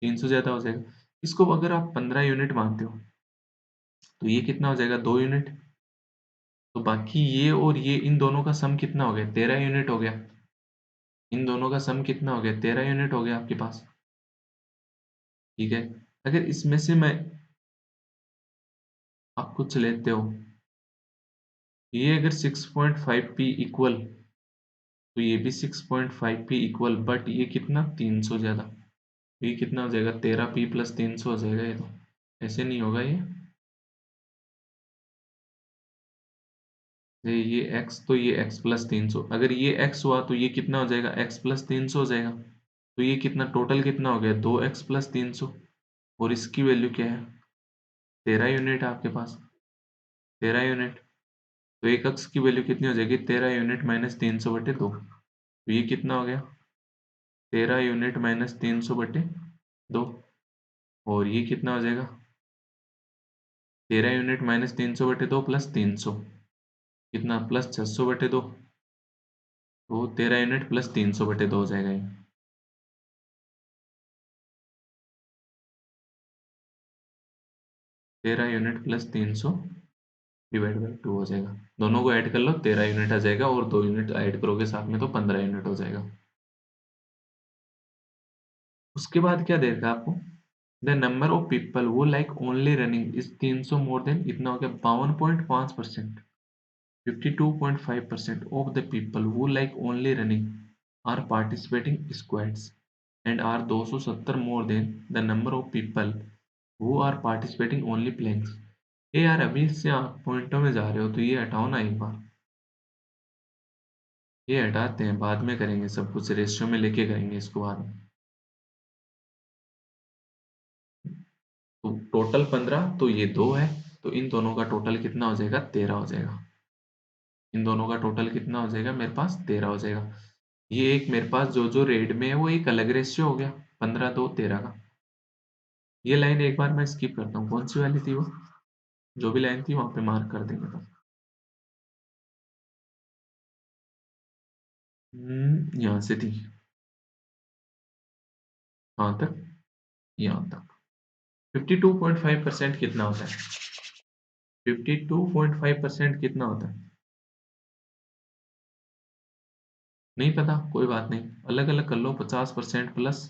300 ज्यादा हो जाएगा। इसको अगर आप 15 यूनिट मानते हो तो ये कितना हो जाएगा? 2 यूनिट। तो बाकी ये और ये इन दोनों का सम कितना हो गया? 13 यूनिट हो गया। इन दोनों का सम कितना हो गया? 13 यूनिट हो गया आपके पास। ठीक है। अगर इसमें से मैं आप कुछ लेते हो, ये अगर 6.5 पी इक्वल, तो ये भी 6.5 पी इक्वल, बट ये कितना? 300 ज्यादा। ये कितना हो जाएगा? 13 पी प्लस 300 हो जाएगा। ये तो ऐसे नहीं होगा ये x, तो ये x प्लस 300। अगर ये x हुआ तो ये कितना हो जाएगा? x प्लस 300 हो जाएगा। तो ये कितना टोटल कितना हो गया? 2x plus 300। और इसकी वैल्यू क्या है? 13 यूनिट आपके पास। 13 यूनिट। तो एक अक्स की वैल्यू कितनी हो जाएगी? 13 यूनिट माइनस 300/2। तो ये कितना हो गया? 13 यूनिट माइनस 300/2। और ये कितना हो जाएगा? 13 यूनिट माइनस 300/2 प्लस 300, कितना? प्लस 600/2। तो 13 यूनिट प्लस 300/2 हो जाएगा ये। 13 यूनिट प्लस 300 डिवाइड बाई 2 हो जाएगा। दोनों को ऐड कर लो, 13 यूनिट आ जाएगा, और 2 यूनिट ऐड करोगे साथ में तो 15 यूनिट हो जाएगा। उसके बाद क्या देगा आपको? द नंबर ऑफ पीपल वो like only running is 300 more than, इतना हो गया 52.5%। 52.5% of the people who like only running are participating squads and are 270 more than the number of people who are participating only planks. ये यार अभी से आप पॉइंटों में जा रहे हो तो ये हटाओ ना एक बार। ये हटाते हैं, बाद में करेंगे, सब कुछ रेशियो में लेके करेंगे इसको बाद में। तो टोटल 15, तो ये 2 है, तो इन दोनों का टोटल कितना हो जाएगा? 13 हो जाएगा। इन दोनों का टोटल कितना हो जाएगा? मेरे पास 13 हो जाएगा। ये एक मेरे पास जो जो रेड में है वो एक अलग रेशियो हो गया, 15 2 13 का। ये लाइन एक बार मैं स्किप करता हूँ, कौन सी वाली थी वो? जो भी लाइन थी वहां पे मार्क कर देंगे बस। यहाँ से थी, कहाँ तक? यहाँ तक। 52.5% कितना होता है? 52.5% कितना होता है? नहीं पता, कोई बात नहीं, अलग अलग कर लो। 50% प्लस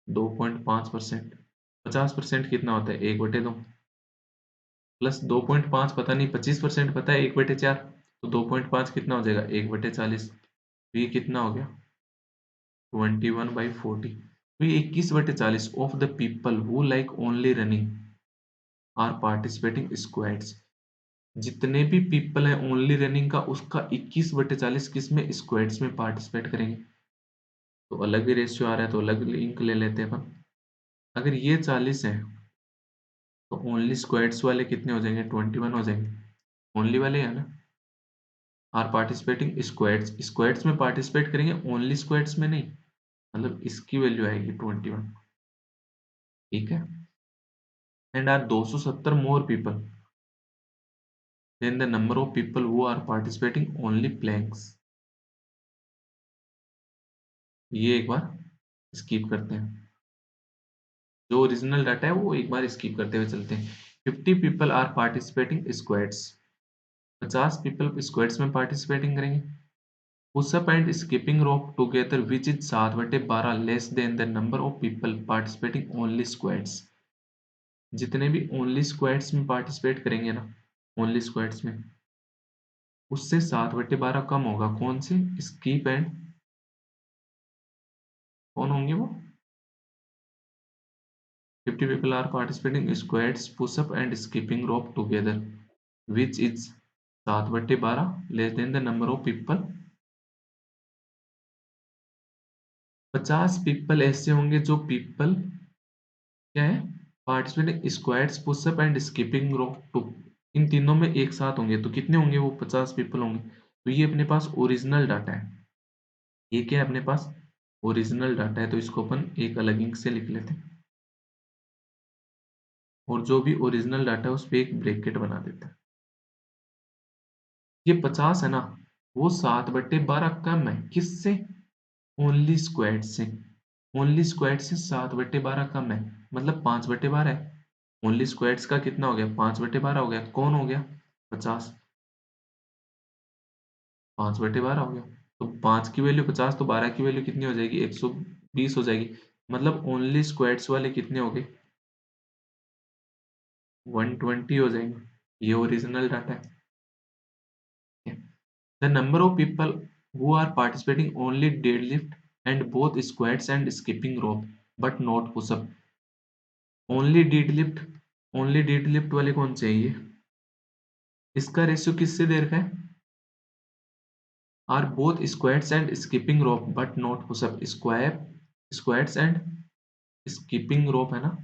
2.5%। 50% कितना होता है? 1/2 प्लस 2.5 पता नहीं, 25% पता है, 1/4। तो 2.5 कितना हो जाएगा? 1/40। तो ये कितना हो गया? 21/40। तो ये 21/40 of the people who like only running are participating squads. जितने भी पीपल हैं ओनली रनिंग का, उसका 21/40 किस में? स्क्वाड्स में पार्टिसिपेट करेंगे। तो अलग ही रेशियो आ रहा है तो अलग लिंक ले लेते हैं अपन। अगर ये 40 है तो ओनली स्क्वाड्स वाले कितने हो जाएंगे? 21 हो जाएंगे। ओनली वाले है ना, आर पार्टिसिपेटिंग स्क्वाड्स, स्क्वाड्स में पार्टिसिपेट करेंगे, ओनली स्क्वाड्स में नहीं। मतलब इसकी वैल्यू आएगी 21। ठीक है। And are 270 more people than the number of people who are participating only planks. ये एक बार स्किप करते हैं, जो ओरिजिनल डाटा है वो एक बार स्किप करते हुए चलते हैं। 50 people are participating squats. 50 people squats में पार्टिसिपेटिंग करेंगे। Pushup and skipping rope together which is 7/12 less than the number of people participating only squats. जितने भी ओनली स्क्वाड्स में पार्टिसिपेट करेंगे ना, ओनली स्क्वाड्स में, उससे 7/12 कम होगा। कौन से? स्कीप एंड, कौन होंगे वो? 50 people are participating squats, push-up and skipping rope together, which is 7/12 less than the number of people। 50 people ऐसे होंगे जो पीपल क्या है? Participating squats, pushup and skipping rope too, इन तीनों में एक साथ होंगे। तो कितने होंगे वो? 50 पीपल होंगे। तो ये अपने पास ओरिजिनल डाटा है। ये क्या है अपने पास? ओरिजिनल डाटा है, तो इसको अपन एक अलग इंक से लिख लेते हैं। और जो भी ओरिजिनल डाटा है उस पे एक ब्रैकेट बना देते हैं। ये 50 है ना, वो 7/12 कम है किससे? ओनली स्क्वाड से। ओनली स्क्वाड से 7/12 कम है, मतलब 5/12 है। ओनली स्क्वाड्स का कितना हो गया? 5/12 हो गया। कौन हो गया? 50। 5/12 हो गया। तो 5 की वैल्यू 50, तो 12 की वैल्यू कितनी हो जाएगी? 120 हो जाएगी। मतलब ओनली स्क्वाड्स वाले कितने हो गए? 120 हो जाएंगे। ये ओरिजिनल डाटा है। The number of people who are participating only deadlift and both squats and skipping rope but not push up. Only deadlift, only deadlift वाले कौन से हैं ये? इसका रेशियो किससे दे रखा है? Are both squats and skipping rope but not pushup. Square, squats and skipping rope है ना,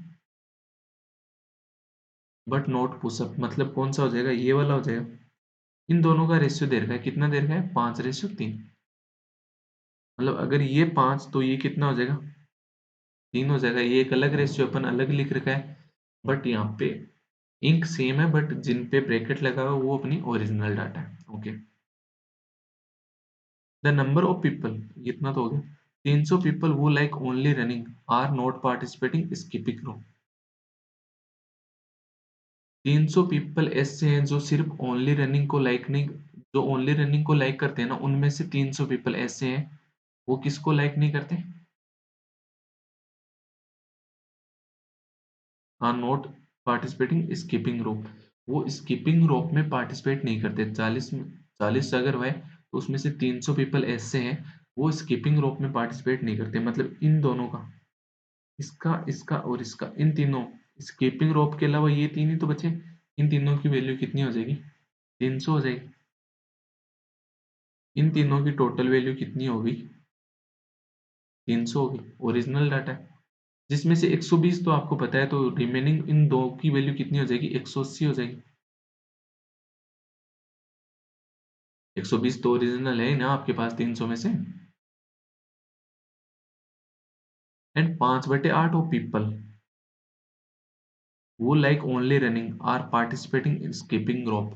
बट नॉट पुशअप, मतलब कौन सा हो जाएगा? ये वाला हो जाएगा। इन दोनों का रेशियो दे रखा है, कितना दे रखा है? 5/3। मतलब अगर ये 5 तो ये कितना हो जाएगा? 3 हो जाएगा। ये एक अलग रेशियो अपन अलग लिख रखा है, बट यहाँ पे इंक सेम है, बट जिन पे ब्रैकेट लगा हुआ है वो अपनी ओरिजिनल डाटा है। Okay. The number of people, इतना तो हो गया। 300 पीपल वो like only running are not participating skipping rope. 300 people ऐसे हैं जो सिर्फ ओनली रनिंग को लाइक नहीं, जो ओनली रनिंग को लाइक करते हैं ना, उनमें से 300 पीपल ऐसे हैं वो किसको लाइक नहीं करते? Are not participating skipping rope. वो स्किपिंग रोप में पार्टिसिपेट नहीं करते। 40 अगर हुए तो उसमें से 300 पीपल ऐसे हैं वो स्किपिंग रोप में पार्टिसिपेट नहीं करते। मतलब इन दोनों का, इसका, इसका और इसका, इन तीनों, स्किपिंग रोप के अलावा ये तीन ही तो बचे। इन तीनों की वैल्यू कितनी हो जाएगी? 300 हो जाएगी। इन तीनों की टोटल वैल्यू कितनी होगी? 300 होगी। ओरिजिनल डाटा है जिसमें से 120 तो आपको पता है, तो रिमेनिंग इन दो की वैल्यू कितनी हो जाएगी? 180 हो जाएगी। 120 तो ओरिजिनल है ही ना आपके पास 300 में से। एंड 5/8 ऑफ पीपल वो like only running are participating in skipping rope.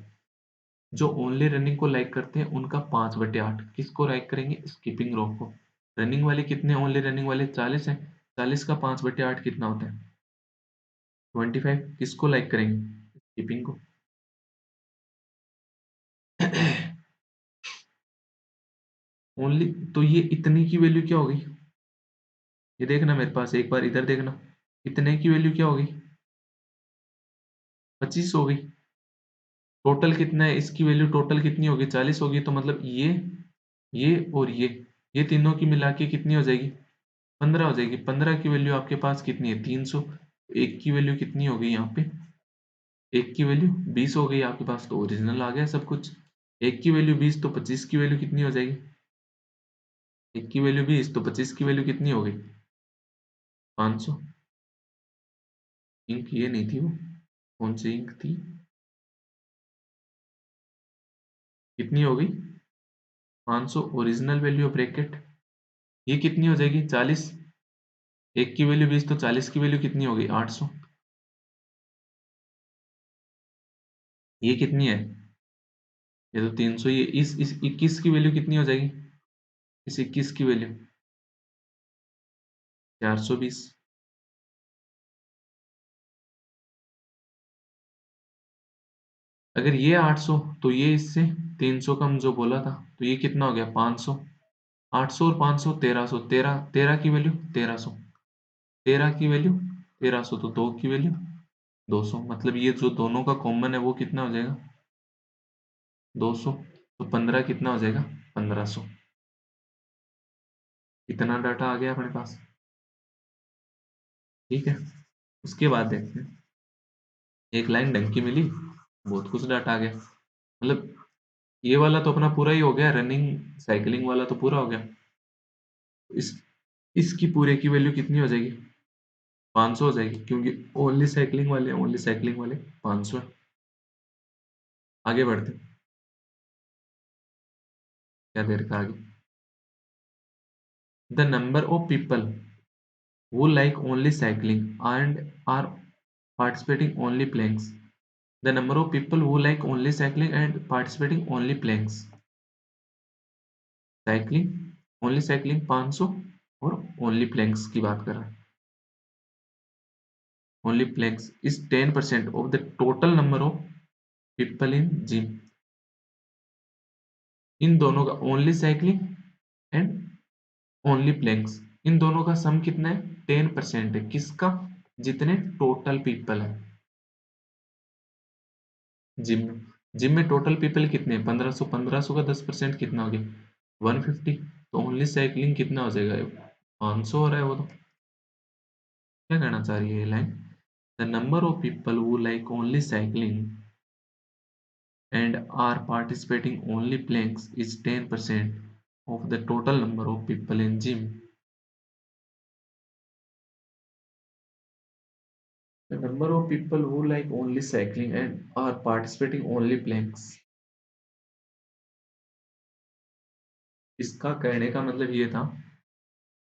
जो ओनली रनिंग को लाइक करते हैं उनका 5/8 किसको लाइक करेंगे? स्किपिंग रोप को। रनिंग वाले कितने? ओनली रनिंग वाले 40 है। 40 का 5/8 कितना होता है? 25। किसको लाइक करेंगे? स्किपिंग को। ओनली, तो ये इतने की वैल्यू क्या होगी? ये देखना मेरे पास, एक बार इधर देखना। इतने की वैल्यू क्या होगी? 25 हो गई। टोटल कितना है? इसकी वैल्यू टोटल कितनी होगी? 40 होगी। तो मतलब ये और ये तीनों की मिला के कितनी हो जाएगी? 15 हो जाएगी। 15 की वैल्यू आपके पास कितनी है? 300। एक की वैल्यू कितनी हो गई यहाँ पे? एक की वैल्यू 20 हो गई आपके पास, तो ओरिजिनल आ गया सब कुछ। एक की वैल्यू 20, तो 25 की वैल्यू कितनी हो जाएगी? एक की वैल्यू 20, तो 25 की वैल्यू कितनी हो गई? 500। इंक ये नहीं थी वो, कौन सी इंक थी? कितनी हो गई? 500 ओरिजिनल वैल्यू ऑफ ब्रैकेट। ये कितनी हो जाएगी? 40। एक की वैल्यू 20, तो 40 की वैल्यू कितनी हो गई? 800। ये कितनी है? ये तो 300। ये इस 21 की वैल्यू कितनी हो जाएगी? इस 21 की वैल्यू 420। अगर ये 800, तो ये इससे 300 कम जो बोला था, तो ये कितना हो गया? 500। 800 और 500 1300। 13 की वैल्यू 1300। 13 की वैल्यू 1300, तो 2 की वैल्यू 200। मतलब ये जो दोनों का कॉमन है वो कितना हो जाएगा? 200। तो 15 कितना हो जाएगा? 1500। इतना डाटा आ गया अपने पास। ठीक है। उसके बाद देखते हैं। एक लाइन ढंग की मिली, बहुत कुछ डाटा आ गया। मतलब ये वाला तो अपना पूरा ही हो गया, रनिंग साइकिलिंग वाला तो पूरा हो गया। इस इसकी पूरे की वैल्यू कितनी हो जाएगी? 500 हो जाएगी, क्योंकि ओनली साइकिलिंग वाले, ओनली साइकिलिंग वाले 500 है। आगे बढ़ते हैं। क्या दे रखा है आगे? The number of people who like only cycling and are participating only planks. The number of people who like only cycling and participating only planks. Cycling, only cycling 500 और ओनली प्लैंक्स की बात कर रहा है। Only planks is 10% of the total number of people in gym. इन दोनों का only cycling and only planks, इन दोनों का सम कितना है? 10% है। किसका? जितने टोटल पीपल है जिम में। जिम में टोटल पीपल कितने हैं? 1500। 1500 का 10% कितना हो गया? 150। तो ओनली साइकिलिंग कितना हो जाएगा? 500 हो रहा है वो तो। क्या कहना चाह रही है ये line? The number of people who like only cycling and are participating only planks is 10% of the total number of people in gym. The number of people who like only cycling and are participating only planks. इसका कहने का मतलब ये था,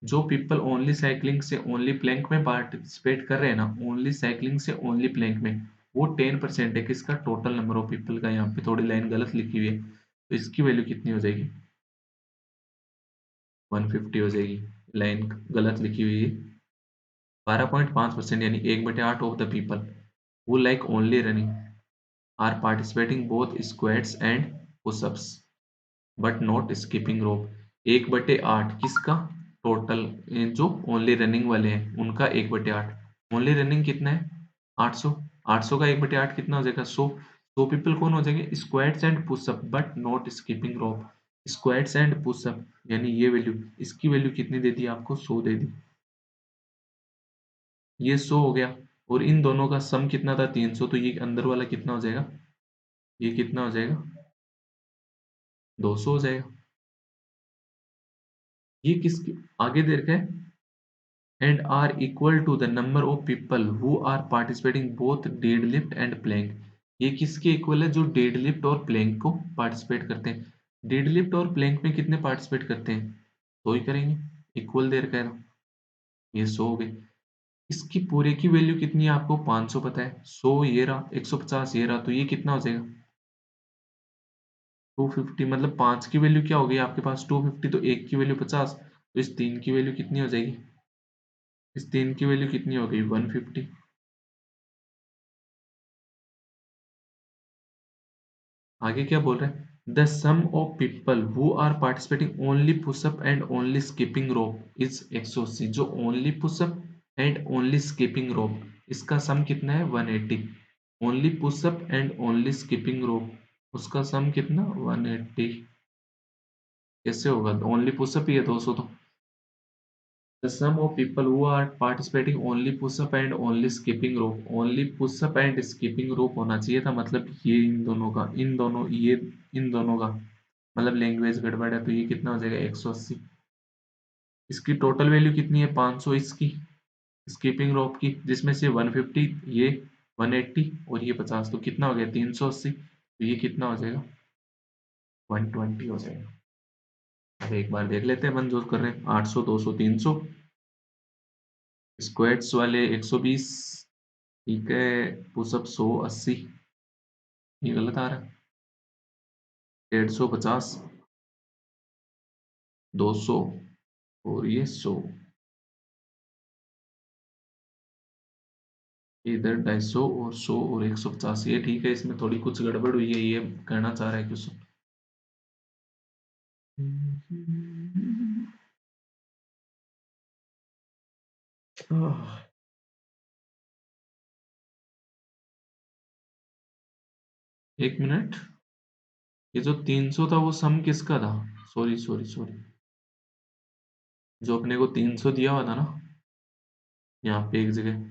जो people only cycling से only Planck में participate कर रहे हैं ना, ओनली साइकिलिंग से ओनली प्लैंक में, वो 10% है किसका? टोटल नंबर ऑफ पीपल का। यहाँ पे थोड़ी लाइन गलत लिखी हुई है, तो इसकी वैल्यू कितनी हो जाएगी? 150 हो जाएगी। लाइन गलत लिखी हुई है। 12.5% यानी 1/8 of the people who like only running are participating both squats and pushups but not skipping rope. 1/8 किसका? टोटल जो ओनली रनिंग वाले हैं उनका 1/8। ओनली रनिंग कितना है? 800। 800 का 1/8 कितना हो जाएगा? 100। 100 पीपल कौन हो जाएंगे? Squats and pushup but not skipping rope. Squats and pushup यानी ये वैल्यू, इसकी वैल्यू कितनी दे दी आपको? 100 दे दी। ये 100 हो गया। और इन दोनों का सम कितना था? 300। तो ये अंदर वाला कितना हो जाएगा? ये कितना हो जाएगा? 200 हो जाएगा। ये किसके आगे दे रखा है? And are equal to the number of people who are participating both dead lift and plank. ये किसके इक्वल है? जो डेड लिफ्ट और प्लैंक को पार्टिसिपेट करते हैं। डेड लिफ्ट और प्लैंक में कितने पार्टिसिपेट करते हैं? 100 ही करेंगे। इक्वल दे रखा है तो ये 100 हो गए। इसकी पूरे की वैल्यू कितनी है आपको? 500 पता है। 100 ये रहा, 150 ये रहा, तो ये कितना हो जाएगा? 250। मतलब 5 की वैल्यू क्या हो गई आपके पास? 250। तो एक की वैल्यू 50। तो इस 3 की वैल्यू कितनी हो जाएगी? इस 3 की वैल्यू कितनी हो गई? 150। आगे क्या बोल रहा है? The sum of people who are participating only pushup and only skipping rope is 180। जो only pushup and only skipping rope, इसका सम कितना है? 180। Only pushup and only skipping rope, उसका सम कितना? 180। कैसे होगा? ओनली पुशअप ही है 200 तो। The sum of people who are participating only push up and only skipping rope, only push up and skipping rope होना चाहिए था। मतलब ये इन दोनों का, इन दोनों ये इन दोनों का मतलब लैंग्वेज गड़बड़ है। तो ये कितना हो जाएगा? 180। इसकी टोटल वैल्यू कितनी है? 500 इसकी स्कीपिंग रोप की, जिसमें से 150 ये 180 और ये 50। तो कितना हो गया? 380। तो ये कितना हो जाएगा? 120 हो जाएगा। अब एक बार देख लेते हैं अपन जो कर रहे हैं। 800, 200, 300। स्क्वाट्स वाले 120। ठीक है। पुशअप 180। ये गलत आ रहा है। 150, 200 और ये 100। इधर 250 और 100 और 150। ये ठीक है। इसमें थोड़ी कुछ गड़बड़ हुई है, ये कहना चाह रहा है कुछ। एक मिनट। ये जो 300 था वो सम किसका था? Sorry sorry sorry. जो अपने को 300 दिया हुआ था ना, यहाँ पे एक जगह,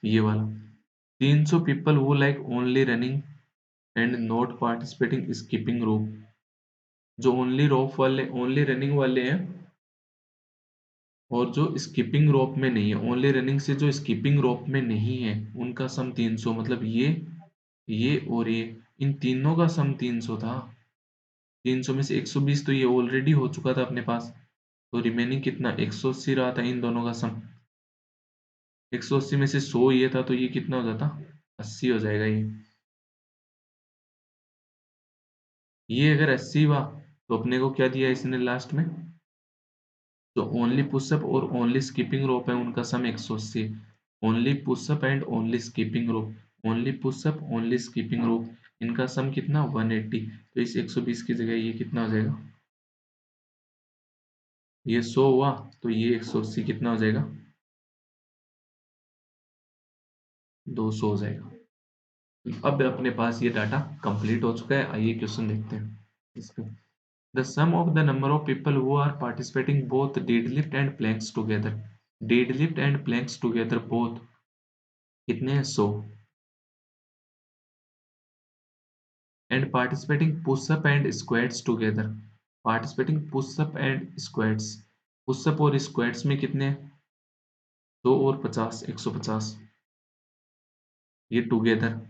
ये वाला 300 people who like only running and not participating skipping rope. जो ओनली रोप वाले, ओनली रनिंग वाले हैं और जो स्किपिंग रोप में नहीं है, ओनली रनिंग से जो स्किपिंग रोप में नहीं है उनका सम 300, मतलब ये और ये, इन तीनों का सम 300 था। 300 में से 120 तो ये ऑलरेडी हो चुका था अपने पास, तो रिमेनिंग कितना 180 रहा था इन दोनों का सम। 180 में से 100 ये था, तो ये कितना हो जाता 80 हो जाएगा ये अगर 80 हुआ तो अपने को क्या दिया इसने लास्ट में, जो ओनली पुशअप और ओनली स्किपिंग रोप है उनका sum 180। Only pushup and only skipping rope, only pushup only skipping rope, इनका सम कितना 180। तो इस 120 की जगह ये कितना हो जाएगा, ये 100 हुआ, तो ये 180 कितना हो जाएगा 200 हो जाएगा। अब अपने पास ये डाटा कंप्लीट हो चुका है। आइए क्वेश्चन देखते हैं इस पे। The sum of the number of people who are participating both deadlift and planks together, deadlift and planks together both कितने हैं 100, and participating pushup and squats together, participating pushup and squats, pushup और squats में कितने हैं 100 और 50, 150, ये together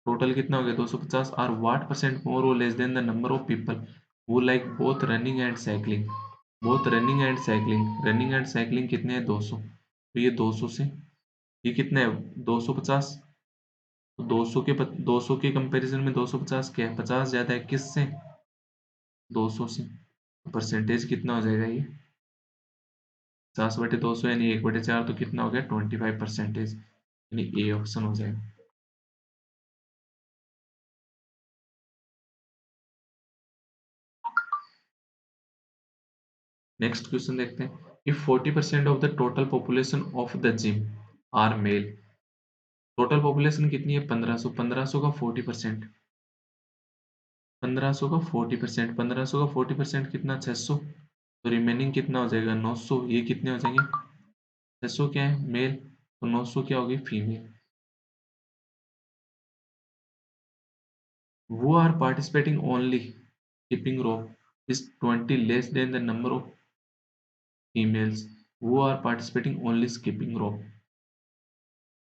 total कितना हो गया 250। आर व्हाट परसेंट मोर और less than the number of people वो like both running and cycling, both running and cycling, running and cycling कितने हैं 200, तो ये 200 से ये कितने है 250, तो 200 के कंपैरिजन में 250 क्या है 50 ज्यादा है किससे 200 से, परसेंटेज कितना हो जाएगा ये 50/200 यानी 1/4, तो कितना हो गया 25%, यानी ए ऑप्शन हो जाएगा। नेक्स्ट क्वेश्चन देखते हैं। If 40% of the total population of the gym are male, total population कितनी है 1500, 1500 का 40%, 1500 का 40%, 1500 का 40% कितना 600, तो रिमेनिंग कितना हो जाएगा 900, ये कितने हो जाएंगे 600 क्या है मेल, तो 900 क्या होगी फीमेल। वो are participating only skipping rope is 20 less than the number of females who are participating only skipping rope.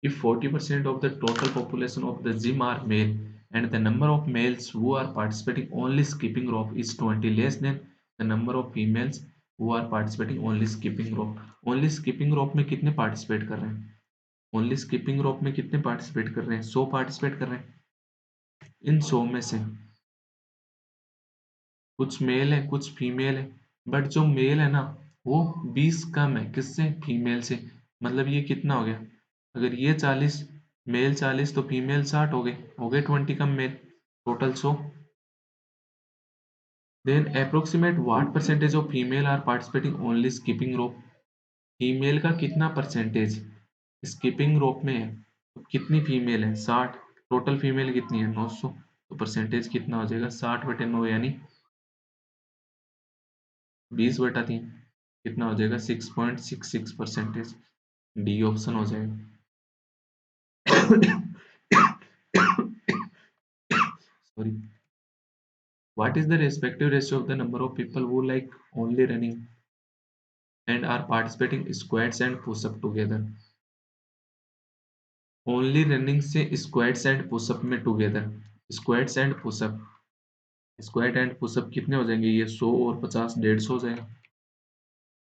If 40% of the total population of the gym are male and the number of males who are participating only skipping rope is 20 less than the number of females who are participating only skipping rope. Only skipping rope में कितने participate कर रहे हैं, only skipping rope में कितने participate कर रहे हैं 100 participate कर रहे हैं। इन 100 में से कुछ मेल है कुछ फीमेल है, बट जो मेल है ना वो 20 कम है किससे फीमेल से, मतलब ये कितना हो गया, अगर ये 40 मेल 40 तो फीमेल 60 हो गए 20 कम male, total 100। Then approximate what percentage of female are participating only skipping rope, female का कितना परसेंटेज स्किपिंग रोप में है, तो कितनी फीमेल है 60, टोटल फीमेल कितनी है 900, तो परसेंटेज कितना हो जाएगा 60/9 यानी 20/3, कितना हो जाएगा 6.66%, डी ऑप्शन हो जाएगा। Sorry. What is the respective ratio of the number of people who like only running and are participating squats and pushup together, only running से स्क्वाट्स एंड पुशअप में together, squats and pushup, squat and pushup कितने हो जाएंगे ये 100 और 50 150 हो जाएगा।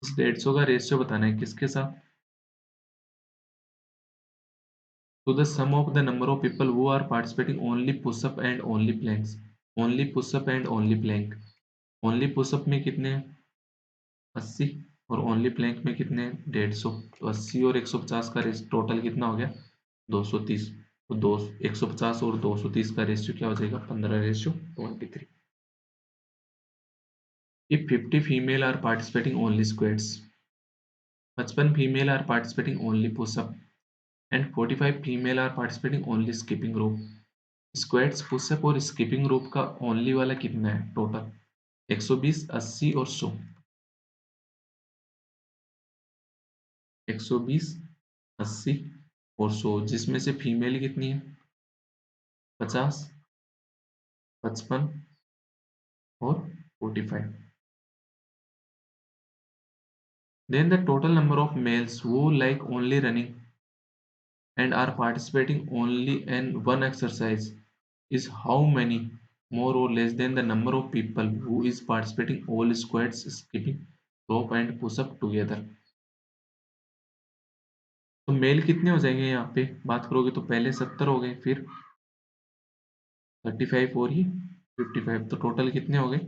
इस 150 का रेशियो बताना है किसके साथ, to the sum of the number of people who are participating only push up and only planks, only push up and only plank, only push up में कितने हैं 80 और ओनली प्लैंक में कितने हैं 150, तो 80 और 150 का टोटल कितना हो गया 230, तो 150 और 230 का रेशियो क्या हो जाएगा 15/23। If 50 female are participating only squats, 55 female are participating only pushup and 45 female are participating only skipping rope, squats pushup और स्किपिंग रोप का ओनली वाला कितना है टोटल 120 80 और 100, 120 80 और 100 जिसमें से फीमेल कितनी है 50 55 और 45, Then the total number of males who like only running and are participating only in one exercise is how many, more or less than the number of people who is participating all squats, skipping rope and push up together. तो mail कितने हो जाएंगे यहाँ पे बात करोगे तो पहले 70 हो गए, फिर 35 और ये 55, तो टोटल कितने हो गए?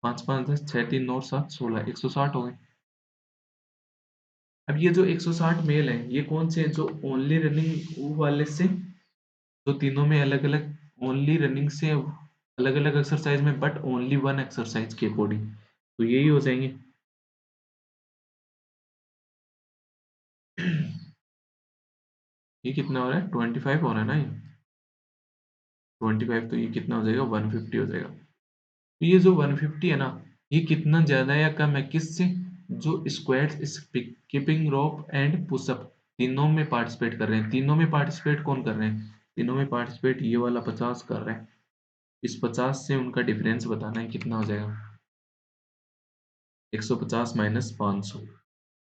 5 5 10 6 3 9 7 16, 160 हो गए। अब ये जो 160 मेल हैं ये कौन से हैं? जो ओनली रनिंग वाले से, तो तीनों में अलग अलग, ओनली रनिंग से अलग अलग एक्सरसाइज में बट ओनली वन एक्सरसाइज के अकॉर्डिंग, तो यही हो जाएंगे। ये कितना हो रहा है? 25 हो रहा है ना ये 25, तो ये कितना हो जाएगा? 150 हो जाएगा। तो ये जो 150 है ना, ये कितना ज्यादा या कम है किससे? जो squats, skipping rope and pushup तीनों में पार्टिसिपेट कर रहे हैं। तीनों में पार्टिसिपेट कौन कर रहे हैं? तीनों में पार्टिसिपेट ये वाला 50 कर रहा है। इस 50 से उनका डिफरेंस बताना है, कितना हो जाएगा? 150 माइनस 500,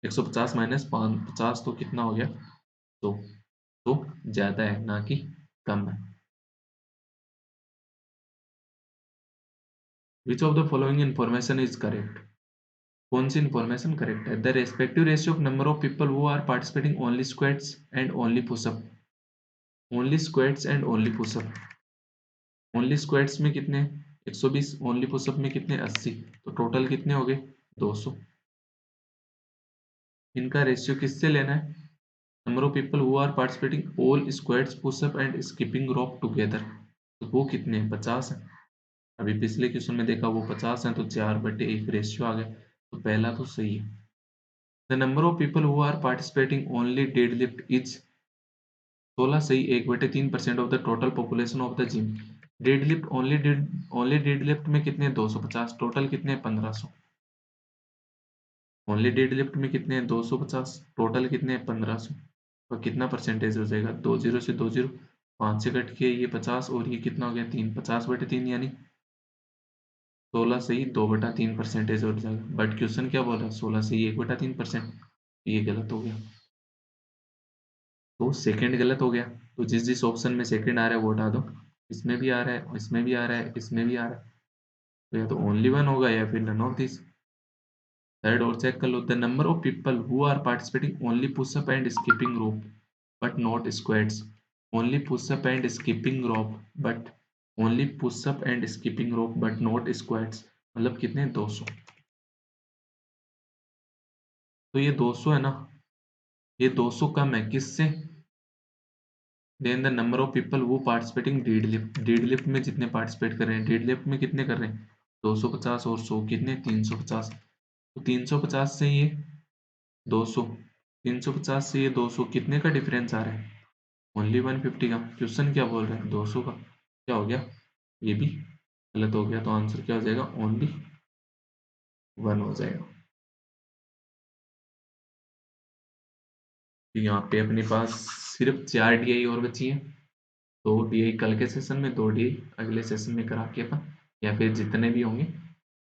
150 माइनस 50 तो कितना हो गया? तो तो ज्यादा है ना कि कम है। Which of the following information is correct? कौन सी इंफॉर्मेशन करेक्ट है? The respective ratio of number of people who are participating only squats and only pushup, only squats and only pushup, only squats में कितने? 120, only pushup में कितने? 80, तो total कितने हो गए? 200। इनका रेशियो किससे लेना है? Number of people who are participating all squats, pushup and skipping rope together, तो वो कितने हैं? 50 है। अभी पिछले क्वेश्चन में देखा वो 50 है, तो 4/1 रेशियो आ गया, तो पहला तो सही है। The number of people who are participating only dead lift is 16 सही, 1/3% of the total population of the gym. Dead lift only dead lift में कितने? 250, टोटल कितने? 1500। ओनली डेड लिफ्ट में कितने हैं? 250, टोटल कितने हैं? 1500। और कितना परसेंटेज हो जाएगा? 20 से 20, 5 से कट के ये 50 और ये कितना हो गया? 3, 50/3 यानी 16 से ही 2/3% हो जाएगा। बट क्वेश्चन क्या बोल रहा है? 16 से ही 1/3%, ये गलत हो गया, तो सेकंड गलत हो गया। तो जिस जिस ऑप्शन में सेकंड आ रहा है वो हटा दो। इसमें भी आ रहा है, इसमें भी आ रहा है, इसमें भी आ रहा है, तो या तो ओनली वन होगा या फिर नन ऑफ दिस। थर्ड और चेक कर लो। The number of people who are participating only pushup and skipping rope but not squats, only pushup and skipping rope but, only pushup and skipping rope but not squats, मतलब कितने? 200। तो ये 200 है ना, ये 200 कम है किससे? Then the number of people वो participating dead lift, dead lift में जितने पार्टिसिपेट कर रहे हैं, डेड लिफ्ट में कितने कर रहे हैं? 250 और 100 कितने? 350, तो 350 से ये 200, 350 से ये 200 कितने का डिफरेंस आ रहा है? ओनली 150 का। क्वेश्चन क्या बोल रहा है? 200 का। क्या हो गया? ये भी गलत हो गया, तो आंसर क्या हो जाएगा? ओनली 1 हो जाएगा। तो यहाँ पे अपने पास सिर्फ 4 डीआई और बची हैं। 2 डीआई कल के सेशन में, 2 डीआई अगले सेशन में करा के अपन, या फिर जितने भी होंगे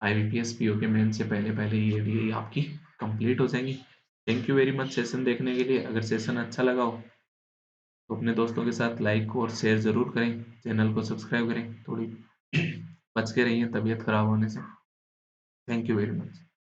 आईबीपीएस पीओ के मेन से पहले पहले ये डीआई आपकी कंप्लीट हो जाएंगी। Thank you very much session देखने के लिए। अगर सेशन अच्छा लगा हो तो अपने दोस्तों के साथ लाइक और शेयर ज़रूर करें, चैनल को सब्सक्राइब करें, थोड़ी बच के रहिए तबीयत खराब होने से। Thank you very much.